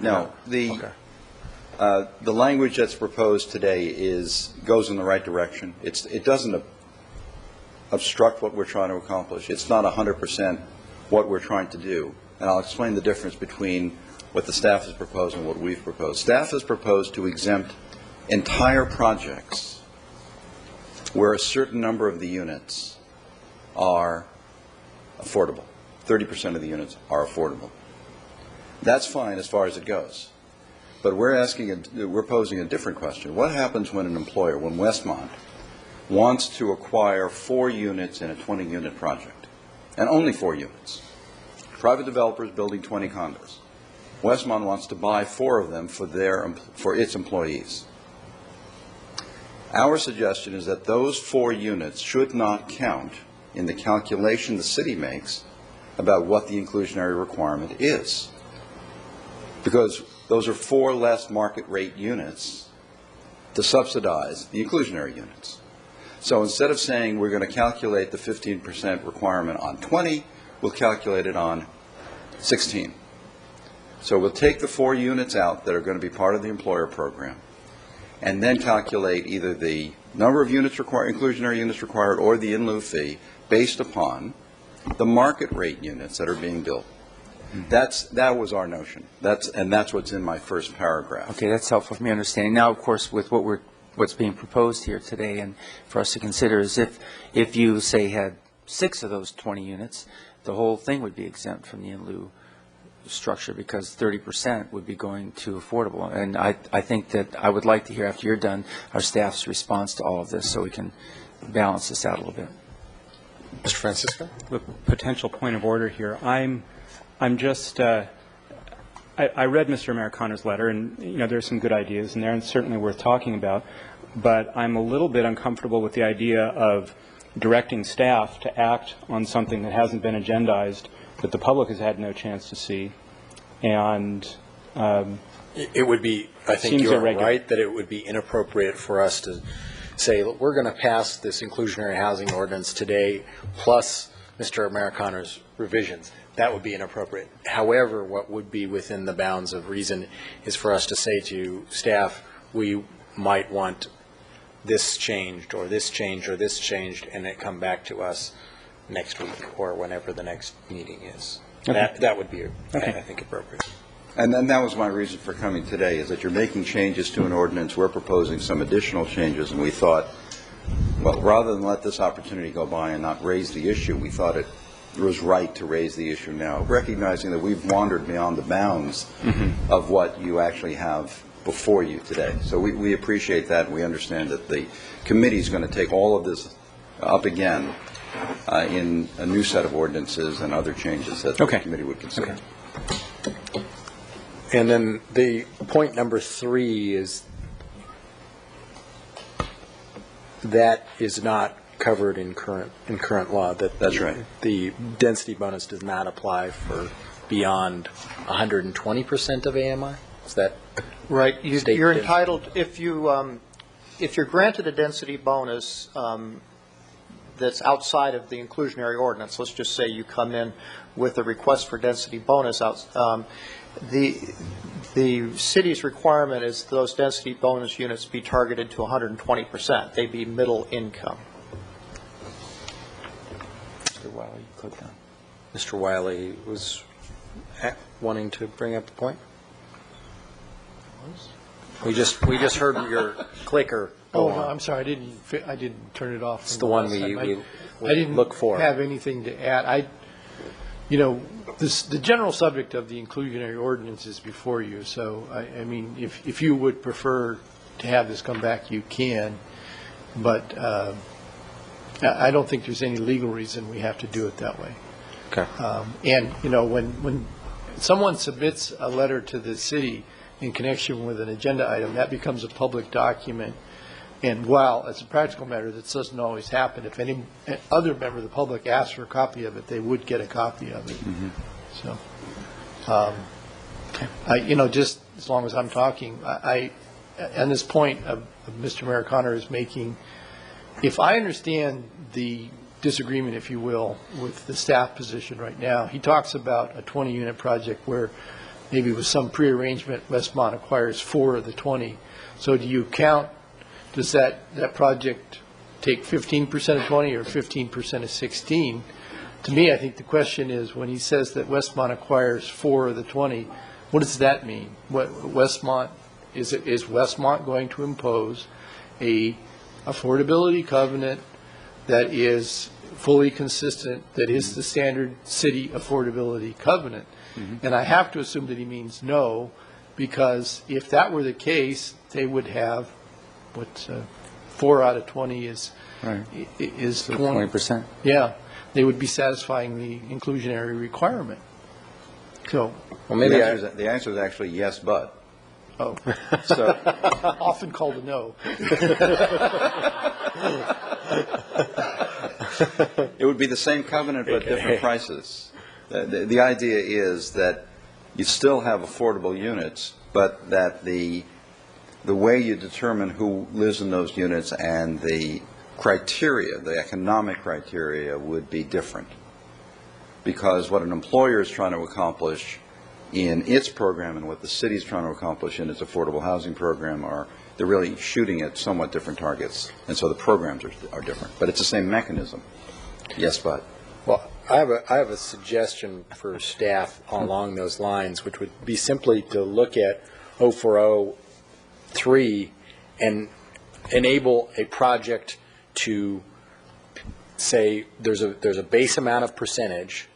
No. The language that's proposed today goes in the right direction. It doesn't obstruct what we're trying to accomplish. It's not 100% what we're trying to do. And I'll explain the difference between what the staff has proposed and what we've proposed. Staff has proposed to exempt entire projects where a certain number of the units are affordable. 30% of the units are affordable. That's fine as far as it goes. But we're posing a different question. What happens when an employer, when Westmont, wants to acquire 4 units in a 20-unit project, and only 4 units? Private developers building 20 condos. Westmont wants to buy 4 of them for its employees. Our suggestion is that those 4 units should not count in the calculation the city makes about what the inclusionary requirement is, because those are 4 less market rate units to subsidize the inclusionary units. So instead of saying we're going to calculate the 15% requirement on 20, we'll calculate it on 16. So we'll take the 4 units out that are going to be part of the employer program, and then calculate either the number of units required, inclusionary units required, or the in lieu fee based upon the market rate units that are being built. That was our notion. That's what's in my first paragraph. Okay, that's helpful for me understanding. Now, of course, with what's being proposed here today, and for us to consider, is if you say had 6 of those 20 units, the whole thing would be exempt from the in lieu structure because 30% would be going to affordable. And I think that I would like to hear, after you're done, our staff's response to all of this so we can balance this out a little bit. Mr. Francisco? The potential point of order here. I'm just, I read Mr. Americano's letter, and, you know, there's some good ideas in there, and certainly worth talking about, but I'm a little bit uncomfortable with the idea of directing staff to act on something that hasn't been agendized, that the public has had no chance to see, and It would be, I think Seems you're irregular. right, that it would be inappropriate for us to say, "Look, we're going to pass this inclusionary housing ordinance today, plus Mr. Americano's revisions." That would be inappropriate. However, what would be within the bounds of reason is for us to say to staff, we might want this changed, or this changed, or this changed, and it come back to us next week or whenever the next meeting is. Okay. That would be, Okay. I think, appropriate. And then that was my reason for coming today, is that you're making changes to an ordinance. We're proposing some additional changes, and we thought, well, rather than let this opportunity go by and not raise the issue, we thought it was right to raise the issue now, recognizing that we've wandered beyond the bounds of what you actually have before you today. So we appreciate that, and we understand that the committee is going to take all of this up again in a new set of ordinances and other changes that the committee would consider. And then the point number 3 is that is not covered in current law. That's right. The density bonus does not apply for beyond 120% of AMI. Is that Right, State you're density. entitled, if you're granted a density bonus that's outside of the inclusionary ordinance, let's just say you come in with a request for density bonus, the city's requirement is those density bonus units be targeted to 120%. They be middle income. Mr. Wiley, click down. Mr. Wiley was wanting to bring up a point? We just heard your clicker go Oh, no, on. I'm sorry, I didn't turn it off. It's from the one last we time. we I didn't look for. have anything to add. The general subject of the inclusionary ordinance is before you, so, I mean, if you would prefer to have this come back, you can, but I don't think there's any legal reason we have to do it that way. Okay. And, when someone submits a letter to the city in connection with an agenda item, that becomes a public document. And while, as a practical matter, this doesn't always happen, if any other member of the public asks for a copy of it, they would get a copy of it. So, just as long as I'm talking, on this point of Mr. Americano is making, if I understand the disagreement, if you will, with the staff position right now, he talks about a 20-unit project where maybe with some prearrangement, Westmont acquires 4 of the 20. So do you count, does that project take 15% of 20 or 15% of 16? To me, I think the question is, when he says that Westmont acquires 4 of the 20, what does that mean? Is Westmont going to impose a affordability covenant that is fully consistent, that is the standard city affordability covenant? And I have to assume that he means no, because if that were the case, they would have, 4 out of 20 is Right. is So 20. 20%. Yeah, they would be satisfying the inclusionary requirement. So, Well, maybe The answer is actually yes, but. oh, So, often called a no. it would be the same covenant but different prices. The idea is that you still have affordable units, but that the way you determine who lives in those units and the criteria, the economic criteria, would be different. Because what an employer is trying to accomplish in its program and what the city is trying to accomplish in its affordable housing program they're really shooting at somewhat different targets. And so the programs are different. But it's the same mechanism. Yes, but. Well, I have a suggestion for staff along those lines, which would be simply to look at 0403 and enable a project to say there's a base amount of percentage,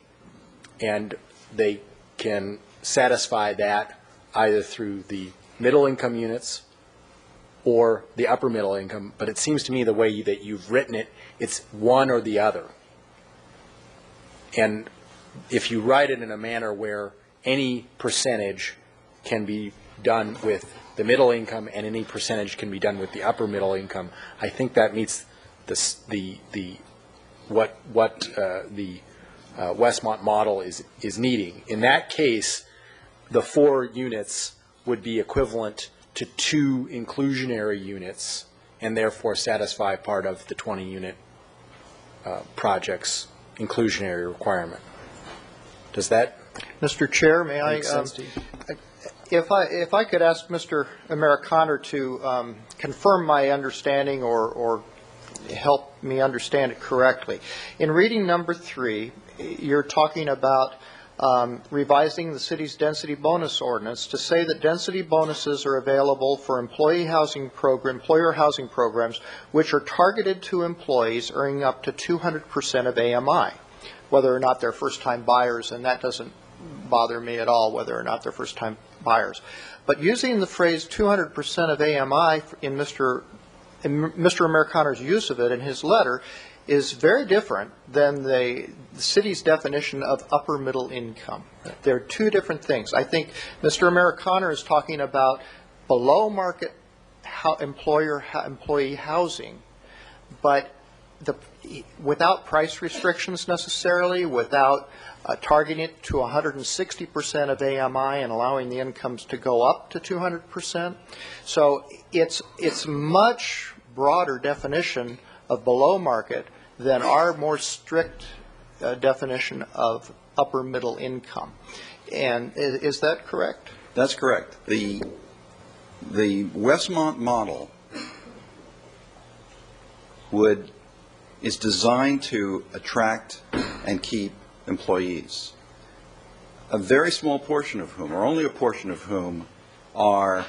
and they can satisfy that either through the middle income units or the upper middle income, but it seems to me the way that you've written it, it's one or the other. And if you write it in a manner where any percentage can be done with the middle income and any percentage can be done with the upper middle income, I think that meets what the Westmont model is needing. In that case, the 4 units would be equivalent to 2 inclusionary units and therefore satisfy part of the 20-unit project's inclusionary requirement. Does that Mr. Chair, may I, make sense to you? if I could ask Mr. Americaner to confirm my understanding or help me understand it correctly. In reading number 3, you're talking about revising the city's density bonus ordinance to say that density bonuses are available for employer housing programs which are targeted to employees earning up to 200% of AMI, whether or not they're first-time buyers, and that doesn't bother me at all whether or not they're first-time buyers. But using the phrase 200% of AMI in Mr. Americaner's use of it in his letter is very different than the city's definition of upper middle income. They're two different things. I think Mr. Americaner is talking about below market employee housing, but without price restrictions necessarily, without targeting it to 160% of AMI and allowing the incomes to go up to 200%. So it's much broader definition of below market than our more strict definition of upper middle income. And is that correct? That's correct. The Westmont model is designed to attract and keep employees, a very small portion of whom, or only a portion of whom, are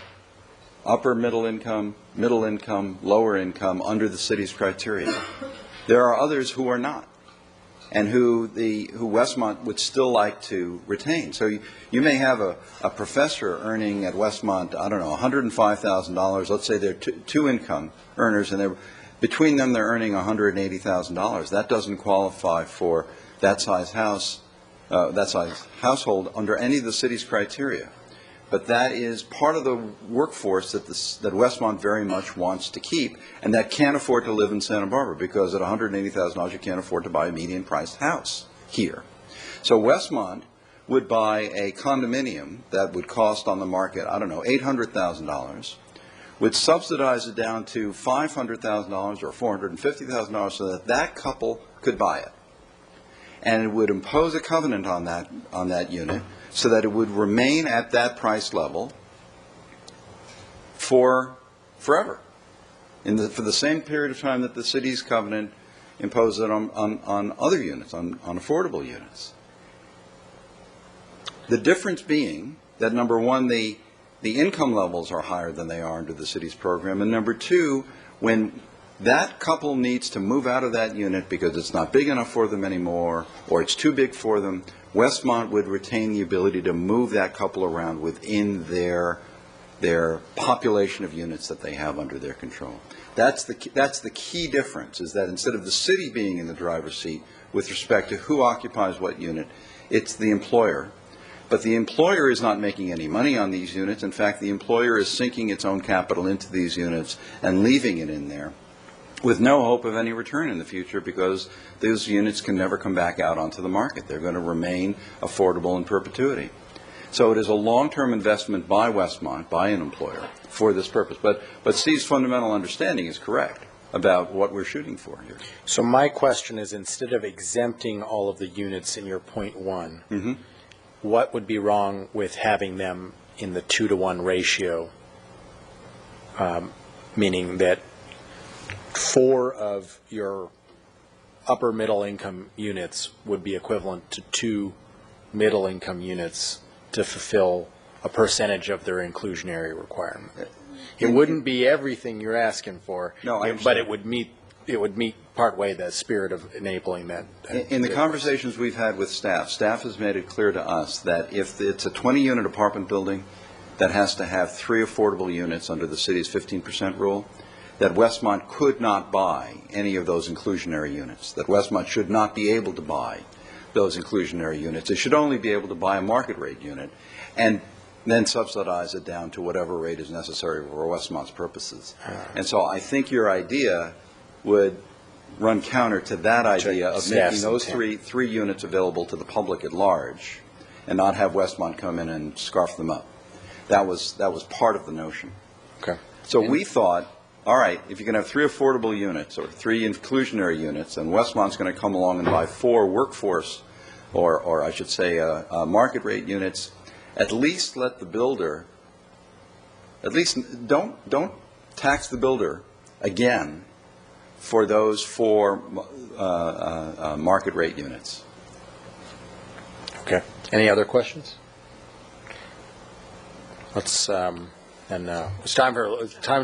upper middle income, lower income under the city's criteria. There are others who are not, and who Westmont would still like to retain. So you may have a professor earning at Westmont, I don't know, $105,000. Let's say they're two income earners, and between them they're earning $180,000. That doesn't qualify for that size house, that size household under any of the city's criteria. But that is part of the workforce that Westmont very much wants to keep, and that can't afford to live in Santa Barbara, because at $180,000 you can't afford to buy a median-priced house here. So Westmont would buy a condominium that would cost on the market, I don't know, $800,000, would subsidize it down to $500,000 or $450,000 so that that couple could buy it. And it would impose a covenant on that unit so that it would remain at that price level for forever, for the same period of time that the city's covenant imposed it on other units, on affordable units. The difference being that, number one, the income levels are higher than they are under the city's program, and number two, when that couple needs to move out of that unit because it's not big enough for them anymore, or it's too big for them, Westmont would retain the ability to move that couple around within their population of units that they have under their control. That's the key difference, is that instead of the city being in the driver's seat with respect to who occupies what unit, it's the employer. But the employer is not making any money on these units. In fact, the employer is sinking its own capital into these units and leaving it in there with no hope of any return in the future, because those units can never come back out onto the market. They're going to remain affordable in perpetuity. So it is a long-term investment by Westmont, by an employer, for this purpose. But Steve's fundamental understanding is correct about what we're shooting for here. So my question is, instead of exempting all of the units in your point one, what would be wrong with having them in the 2-to-1 ratio, meaning that 4 of your upper middle income units would be equivalent to 2 middle income units to fulfill a percentage of their inclusionary requirement? It wouldn't be everything you're asking for, No, I but it would meet it would meet partway the spirit of enabling that. In the conversations we've had with staff has made it clear to us that if it's a 20-unit apartment building that has to have 3 affordable units under the city's 15% rule, that Westmont could not buy any of those inclusionary units, that Westmont should not be able to buy those inclusionary units. It should only be able to buy a market rate unit and then subsidize it down to whatever rate is necessary for Westmont's purposes. And so I think your idea would run counter to that idea of making those three units available to the public at large and not have Westmont come in and scarf them up. That was part of the notion. Okay. So we thought, all right, if you can have 3 affordable units or 3 inclusionary units, and Westmont's going to come along and buy 4 workforce, or I should say market rate units, at least let the builder, at least don't tax the builder again for those 4 market rate units. Okay. Any other questions? Let's it's time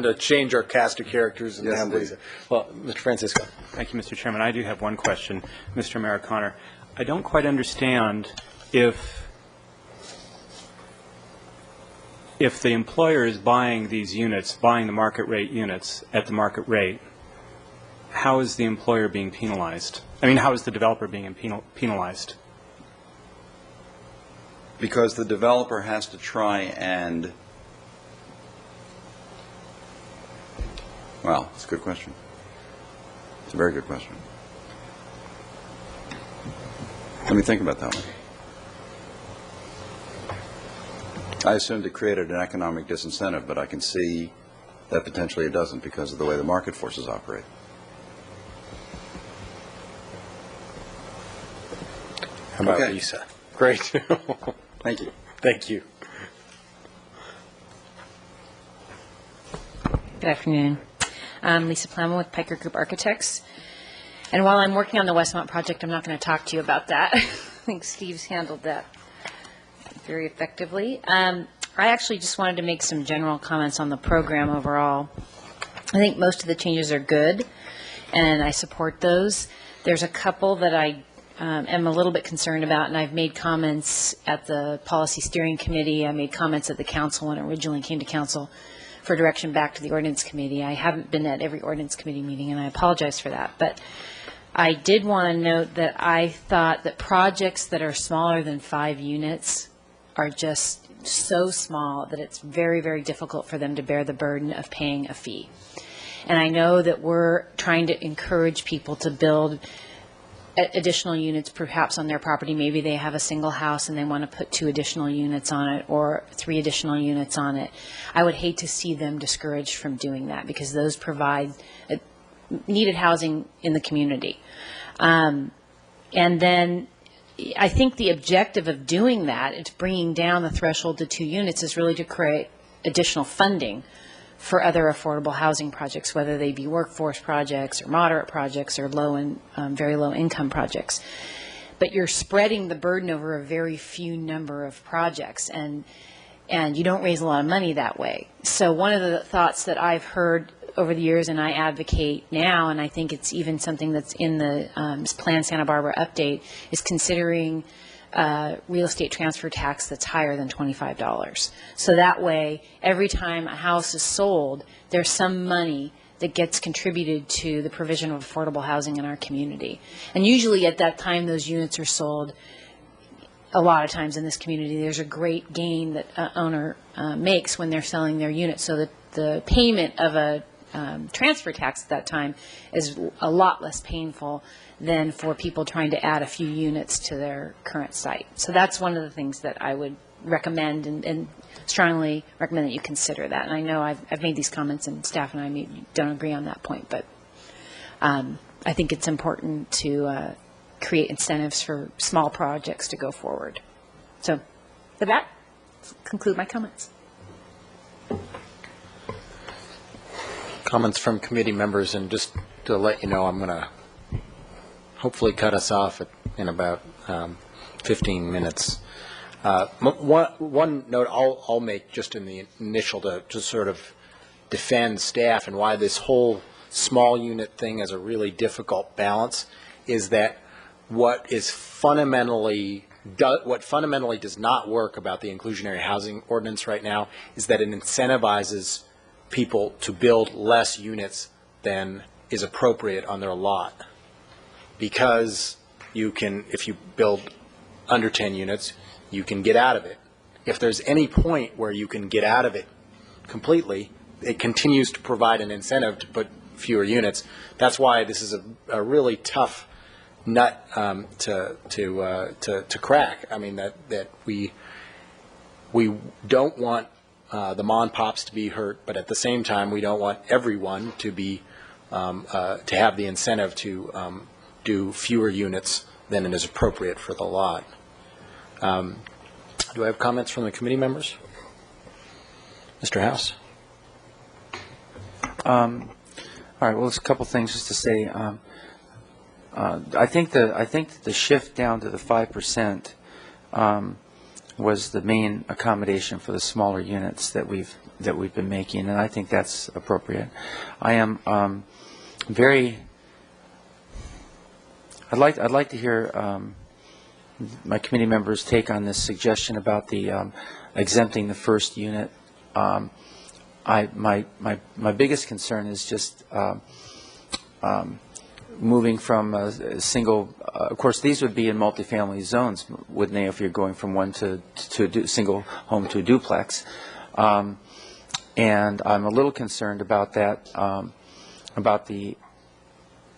to change our cast of characters. And Yes, Lisa. Well, Mr. Francisco. Thank you, Mr. Chairman. I do have one question, Mr. Americana. I don't quite understand if the employer is buying these units, buying the market rate units at the market rate, how is the employer being penalized? I mean, how is the developer being penalized? Because the developer has to try and, well, it's a good question. It's a very good question. Let me think about that one. I assumed it created an economic disincentive, but I can see that potentially it doesn't because of the way the market forces operate. How about Okay. Lisa? Great. Thank you. Thank you. Good afternoon. I'm Lisa Plama with Piker Group Architects. And while I'm working on the Westmont project, I'm not going to talk to you about that. I think Steve's handled that very effectively. I actually just wanted to make some general comments on the program overall. I think most of the changes are good, and I support those. There's a couple that I am a little bit concerned about, and I've made comments at the Policy Steering Committee. I made comments at the council when it originally came to council for direction back to the Ordinance Committee. I haven't been at every Ordinance Committee meeting, and I apologize for that. But I did want to note that I thought that projects that are smaller than 5 units are just so small that it's very, very difficult for them to bear the burden of paying a fee. And I know that we're trying to encourage people to build additional units perhaps on their property. Maybe they have a single house and they want to put 2 additional units on it or 3 additional units on it. I would hate to see them discouraged from doing that because those provide needed housing in the community. And then I think the objective of doing that, it's bringing down the threshold to 2 units, is really to create additional funding for other affordable housing projects, whether they be workforce projects or moderate projects or low and very low income projects. But you're spreading the burden over a very few number of projects, and you don't raise a lot of money that way. So one of the thoughts that I've heard over the years, and I advocate now, and I think it's even something that's in the Plan Santa Barbara update, is considering real estate transfer tax that's higher than $25. So that way, every time a house is sold, there's some money that gets contributed to the provision of affordable housing in our community. And usually at that time those units are sold, a lot of times in this community, there's a great gain that an owner makes when they're selling their unit. So that the payment of a transfer tax at that time is a lot less painful than for people trying to add a few units to their current site. So that's one of the things that I would recommend and strongly recommend that you consider that. And I know I've made these comments and staff and I don't agree on that point, but I think it's important to create incentives for small projects to go forward. So with that, conclude my comments. Comments from committee members, and just to let you know, I'm going to hopefully cut us off in about 15 minutes. One note I'll make just in the initial to sort of defend staff and why this whole small unit thing as a really difficult balance is that what fundamentally does not work about the inclusionary housing ordinance right now is that it incentivizes people to build less units than is appropriate on their lot. Because you can, if you build under 10 units, you can get out of it. If there's any point where you can get out of it completely, it continues to provide an incentive to put fewer units. That's why this is a really tough nut to crack. I mean, that we don't want the mom pops to be hurt, but at the same time, we don't want everyone to be to have the incentive to do fewer units than is appropriate for the lot. Do I have comments from the committee members? Mr. House? All right, well, there's a couple things just to say. I think that the shift down to the 5% was the main accommodation for the smaller units that we've been making, and I think that's appropriate. I am I'd like to hear my committee members' take on this suggestion about the exempting the first unit. My biggest concern is just moving from a single. Of course, these would be in multifamily zones, wouldn't they? If you're going from one to a single home to a duplex, and I'm a little concerned about that. About the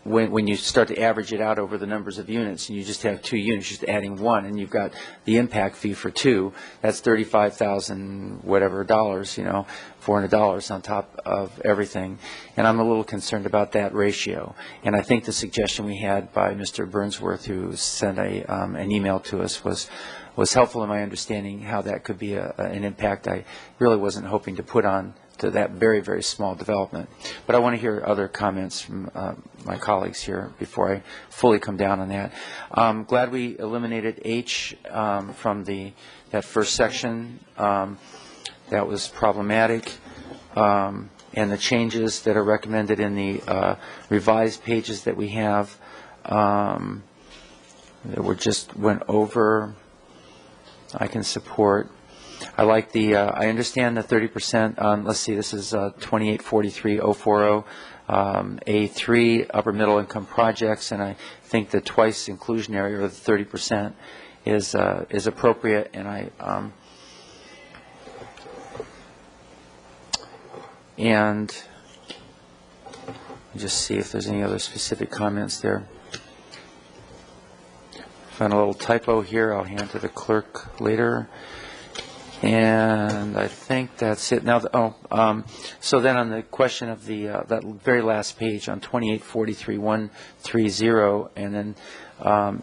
when you start to average it out over the numbers of units, and you just have 2 units, just adding 1, and you've got the impact fee for 2. That's $35,000 whatever dollars, $400 on top of everything. And I'm a little concerned about that ratio. And I think the suggestion we had by Mr. Burnsworth, who sent an email to us, was helpful in my understanding how that could be an impact I really wasn't hoping to put on to that very, very small development. But I want to hear other comments from my colleagues here before I fully come down on that. I'm glad we eliminated H from that first section. That was problematic. And the changes that are recommended in the revised pages that we have that were just went over, I can support. I like I understand the 30%, let's see, this is 2843040, A3, upper middle income projects, and I think the twice inclusionary, or the 30%, is appropriate, and just see if there's any other specific comments there. Found a little typo here, I'll hand to the clerk later. And I think that's it. Now, so then on the question of that very last page on 2843130, and then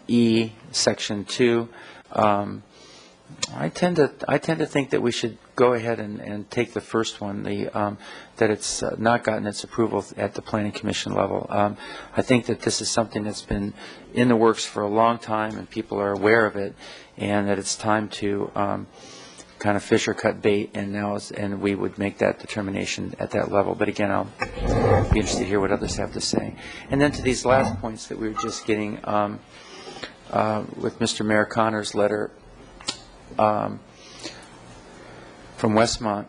E, section 2, I tend to think that we should go ahead and take the first one, that it's not gotten its approval at the Planning Commission level. I think that this is something that's been in the works for a long time, and people are aware of it, and that it's time to kind of fish or cut bait, and we would make that determination at that level. But again, I'll be interested to hear what others have to say. And then to these last points that we were just getting with Mr. Mayor Connor's letter from Westmont.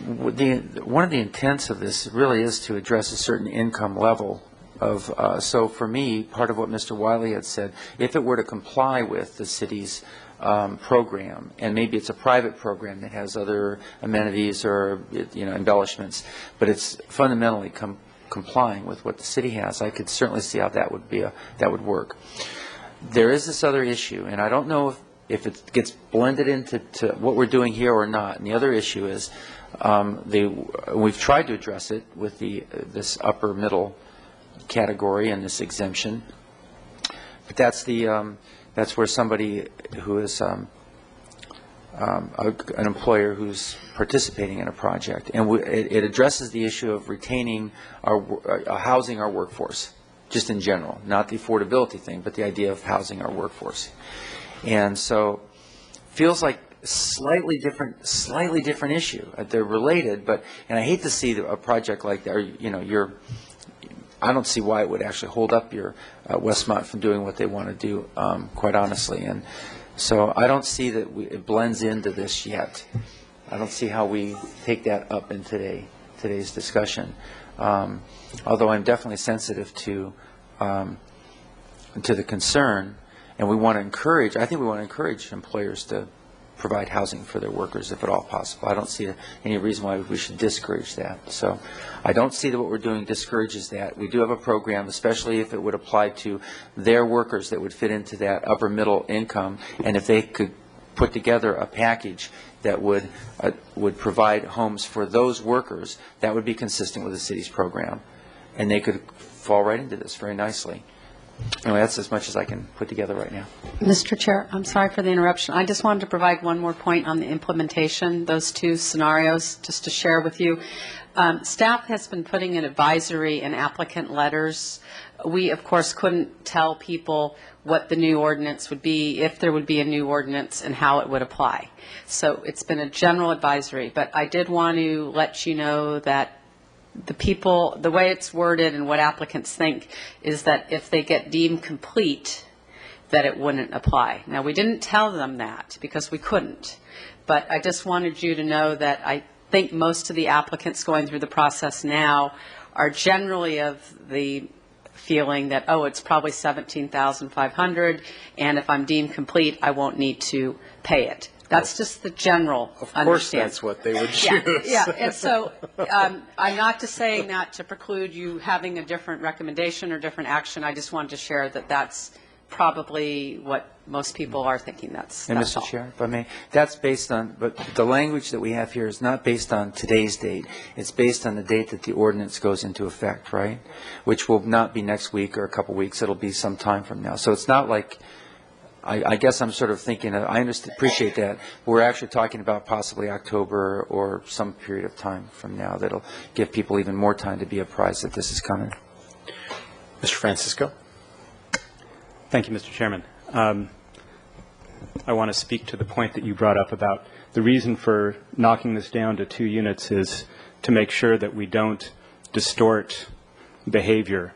One of the intents of this really is to address a certain income level of, so for me, part of what Mr. Wiley had said, if it were to comply with the city's program, and maybe it's a private program that has other amenities or embellishments, but it's fundamentally complying with what the city has, I could certainly see how that would work. There is this other issue, and I don't know if it gets blended into what we're doing here or not. And the other issue is we've tried to address it with this upper middle category and this exemption, but that's where somebody who is an employer who's participating in a project, and it addresses the issue of retaining housing our workforce, just in general, not the affordability thing, but the idea of housing our workforce. And so feels like slightly different issue. They're related, but, and I hate to see a project like that, or, you know, I don't see why it would actually hold up your Westmont from doing what they want to do, quite honestly. And so I don't see that it blends into this yet. I don't see how we take that up in today's discussion. Although I'm definitely sensitive to the concern, and we want to encourage, I think we want to encourage employers to provide housing for their workers if at all possible. I don't see any reason why we should discourage that. So I don't see that what we're doing discourages that. We do have a program, especially if it would apply to their workers that would fit into that upper middle income, and if they could put together a package that would provide homes for those workers, that would be consistent with the city's program, and they could fall right into this very nicely. Anyway, that's as much as I can put together right now. Mr. Chair, I'm sorry for the interruption. I just wanted to provide one more point on the implementation, those two scenarios, just to share with you. Staff has been putting in advisory and applicant letters. We, of course, couldn't tell people what the new ordinance would be, if there would be a new ordinance, and how it would apply. So it's been a general advisory, but I did want to let you know that the way it's worded and what applicants think is that if they get deemed complete, that it wouldn't apply. Now, we didn't tell them that because we couldn't, but I just wanted you to know that I think most of the applicants going through the process now are generally of the feeling that, oh, it's probably $17,500, and if I'm deemed complete, I won't need to pay it. That's just the general Of course, understanding. that's what they would choose. Yeah, and so I'm not just saying that to preclude you having a different recommendation or different action. I just wanted to share that that's probably what most people are thinking. That's Mr. all. Chair, if I may, that's based on, but the language that we have here is not based on today's date. It's based on the date that the ordinance goes into effect, right? Which will not be next week or a couple weeks. It'll be some time from now. So it's not like, I guess I'm sort of thinking, I appreciate that. We're actually talking about possibly October or some period of time from now that'll give people even more time to be apprised that this is coming. Mr. Francisco? Thank you, Mr. Chairman. I want to speak to the point that you brought up about the reason for knocking this down to 2 units is to make sure that we don't distort behavior,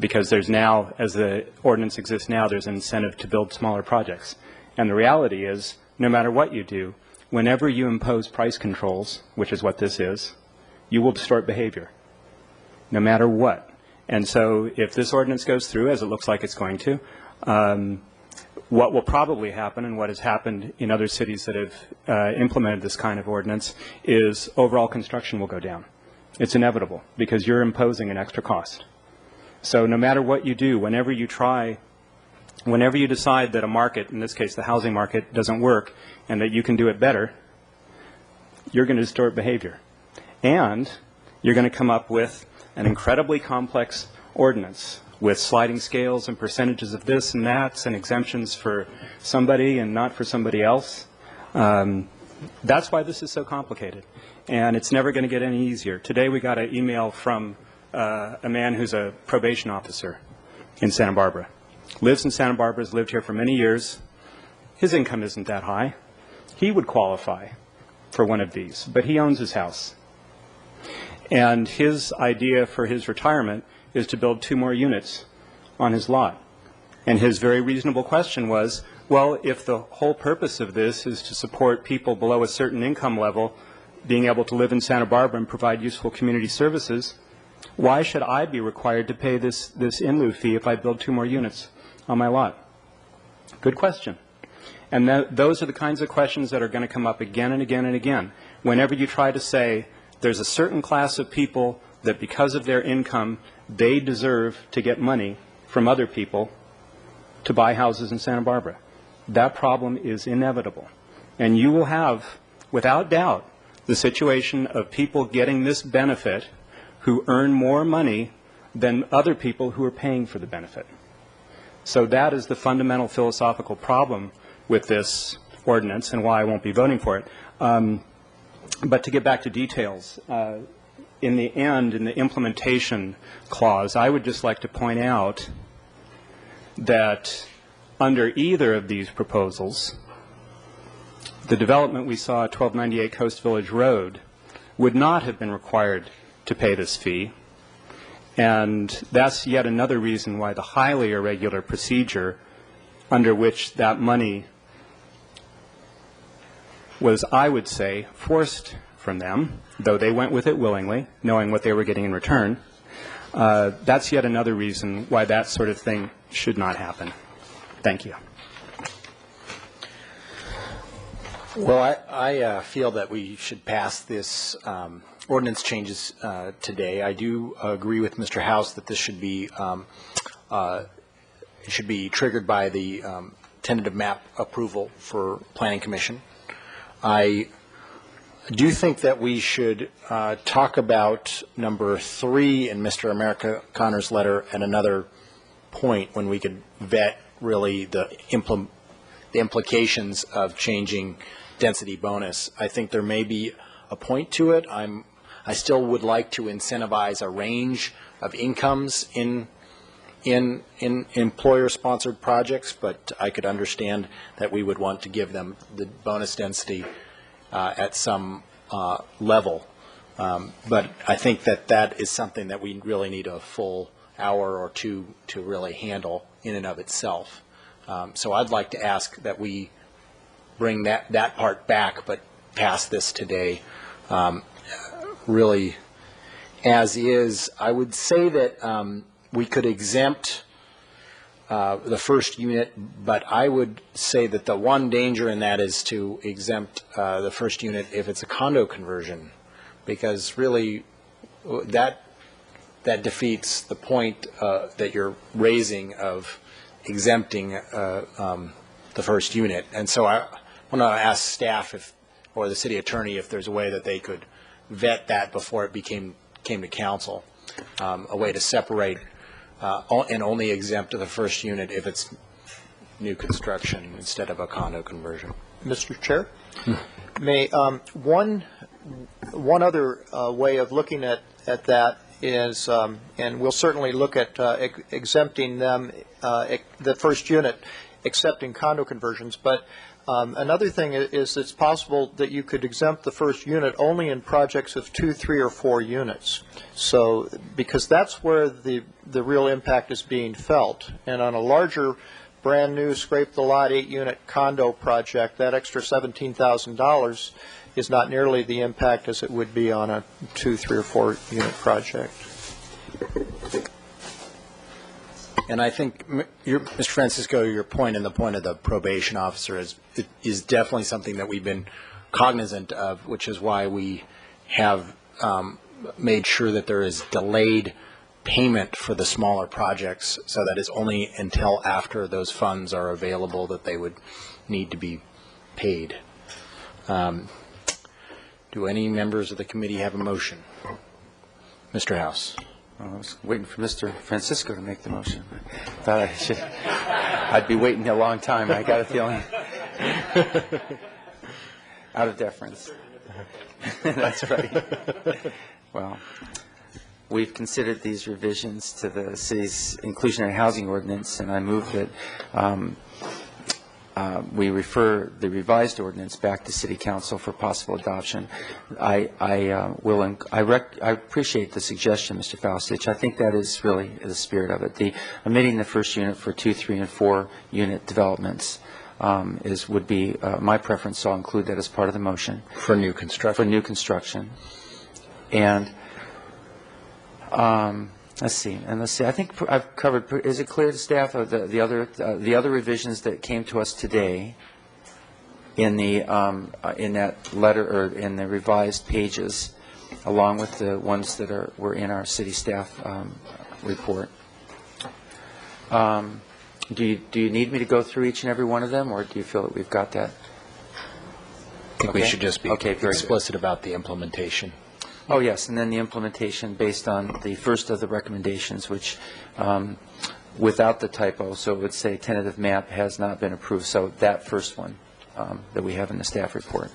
because there's now, as the ordinance exists now, there's an incentive to build smaller projects. And the reality is, no matter what you do, whenever you impose price controls, which is what this is, you will distort behavior, no matter what. And so if this ordinance goes through, as it looks like it's going to, what will probably happen, and what has happened in other cities that have implemented this kind of ordinance, is overall construction will go down. It's inevitable, because you're imposing an extra cost. So no matter what you do, whenever you decide that a market, in this case the housing market, doesn't work and that you can do it better, you're going to distort behavior. And you're going to come up with an incredibly complex ordinance with sliding scales and percentages of this and that and exemptions for somebody and not for somebody else. That's why this is so complicated. And it's never going to get any easier. Today we got an email from a man who's a probation officer in Santa Barbara. Lives in Santa Barbara, has lived here for many years. His income isn't that high. He would qualify for one of these, but he owns his house. And his idea for his retirement is to build 2 more units on his lot. And his very reasonable question was, well, if the whole purpose of this is to support people below a certain income level being able to live in Santa Barbara and provide useful community services, why should I be required to pay this in lieu fee if I build 2 more units on my lot? Good question. And those are the kinds of questions that are going to come up again and again and again. Whenever you try to say there's a certain class of people that because of their income, they deserve to get money from other people to buy houses in Santa Barbara. That problem is inevitable. And you will have, without doubt, the situation of people getting this benefit who earn more money than other people who are paying for the benefit. So that is the fundamental philosophical problem with this ordinance and why I won't be voting for it. But to get back to details, in the end, in the implementation clause, I would just like to point out that under either of these proposals, the development we saw at 1298 Coast Village Road would not have been required to pay this fee. And that's yet another reason why the highly irregular procedure under which that money was, I would say, forced from them, though they went with it willingly, knowing what they were getting in return. That's yet another reason why that sort of thing should not happen. Thank you. Well, I feel that we should pass this ordinance changes today. I do agree with Mr. House that this should be triggered by the tentative map approval for Planning Commission. I do think that we should talk about number 3 in Mr. Americanor's letter at another point when we could vet really the implications of changing density bonus. I think there may be a point to it. I still would like to incentivize a range of incomes in employer-sponsored projects, but I could understand that we would want to give them the bonus density at some level. But I think that is something that we really need a full hour or two to really handle in and of itself. So I'd like to ask that we bring that part back, but pass this today really as is. I would say that we could exempt the first unit, but I would say that the one danger in that is to exempt the first unit if it's a condo conversion, because really that defeats the point that you're raising of exempting the first unit. And so I want to ask staff or the city attorney if there's a way that they could vet that before it came to council, a way to separate and only exempt the first unit if it's new construction instead of a condo conversion. Mr. Chair, may one other way of looking at that is, and we'll certainly look at exempting them, the first unit, accepting condo conversions, but another thing is it's possible that you could exempt the first unit only in projects of 2, 3, or 4 units. So, because that's where the real impact is being felt. And on a larger, brand new, scrape the lot 8-unit condo project, that extra $17,000 is not nearly the impact as it would be on a 2, 3, or 4 unit project. And I think, Mr. Francisco, your point and the point of the probation officer is definitely something that we've been cognizant of, which is why we have made sure that there is delayed payment for the smaller projects, so that it's only until after those funds are available that they would need to be paid. Do any members of the committee have a motion? Mr. House. I was waiting for Mr. Francisco to make the motion. Thought I'd be waiting a long time. I got a feeling. Out of deference. That's right. Well, we've considered these revisions to the city's inclusionary housing ordinance, and I move that we refer the revised ordinance back to City Council for possible adoption. I appreciate the suggestion, Mr. Faustich. I think that is really the spirit of it. The omitting the first unit for 2, 3, and 4 unit developments would be my preference, so I'll include that as part of the motion. For new construction. For new construction. And let's see. I think I've covered. Is it clear to staff of the other revisions that came to us today in that letter or in the revised pages, along with the ones that were in our city staff report? Do you need me to go through each and every one of them, or do you feel that we've got that? I think we should just be explicit good about the implementation. Oh, yes, and then the implementation based on the first of the recommendations, which, without the typo, so it would say tentative map has not been approved, so that first one that we have in the staff report.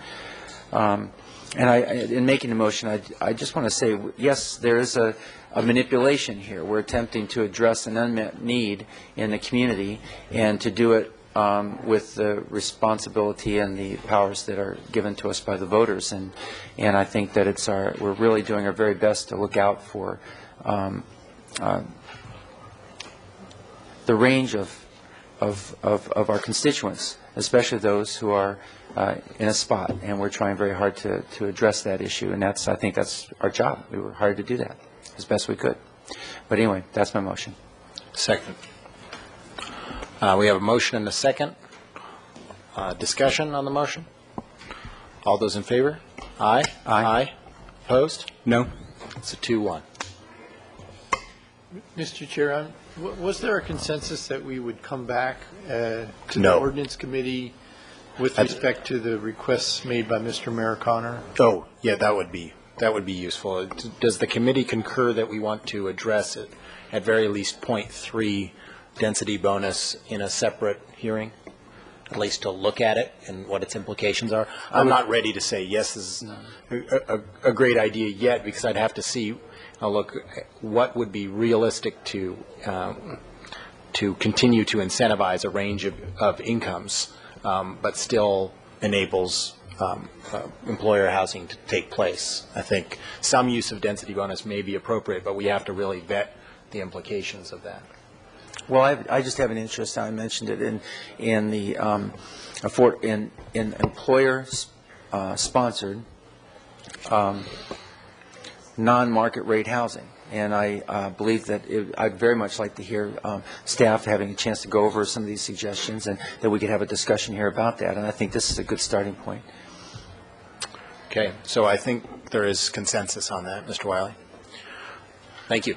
And in making the motion, I just want to say, yes, there is a manipulation here. We're attempting to address an unmet need in the community and to do it with the responsibility and the powers that are given to us by the voters. And I think that we're really doing our very best to look out for the range of our constituents, especially those who are in a spot. And we're trying very hard to address that issue. And I think that's our job. We were hired to do that as best we could. But anyway, that's my motion. Second. We have a motion and a second. Discussion on the motion? All those in favor? Aye? Aye. Opposed? No? It's a 2-1. Mr. Chair, was there a consensus that we would come back to the No. ordinance committee with respect to the requests made by Mr. Americana? Oh, yeah, that would be useful. Does the committee concur that we want to address it at very least 0.3 density bonus in a separate hearing? At least to look at it and what its implications are? I'm not ready to say, yes, this is a great idea yet, because I'd have to see, look, what would be realistic to continue to incentivize a range of incomes, but still enables employer housing to take place. I think some use of density bonus may be appropriate, but we have to really vet the implications of that. Well, I just have an interest. I mentioned it in the in employer sponsored non-market rate housing, and I believe that I'd very much like to hear staff having a chance to go over some of these suggestions, and that we could have a discussion here about that. And I think this is a good starting point. Okay, so I think there is consensus on that, Mr. Wiley. Thank you.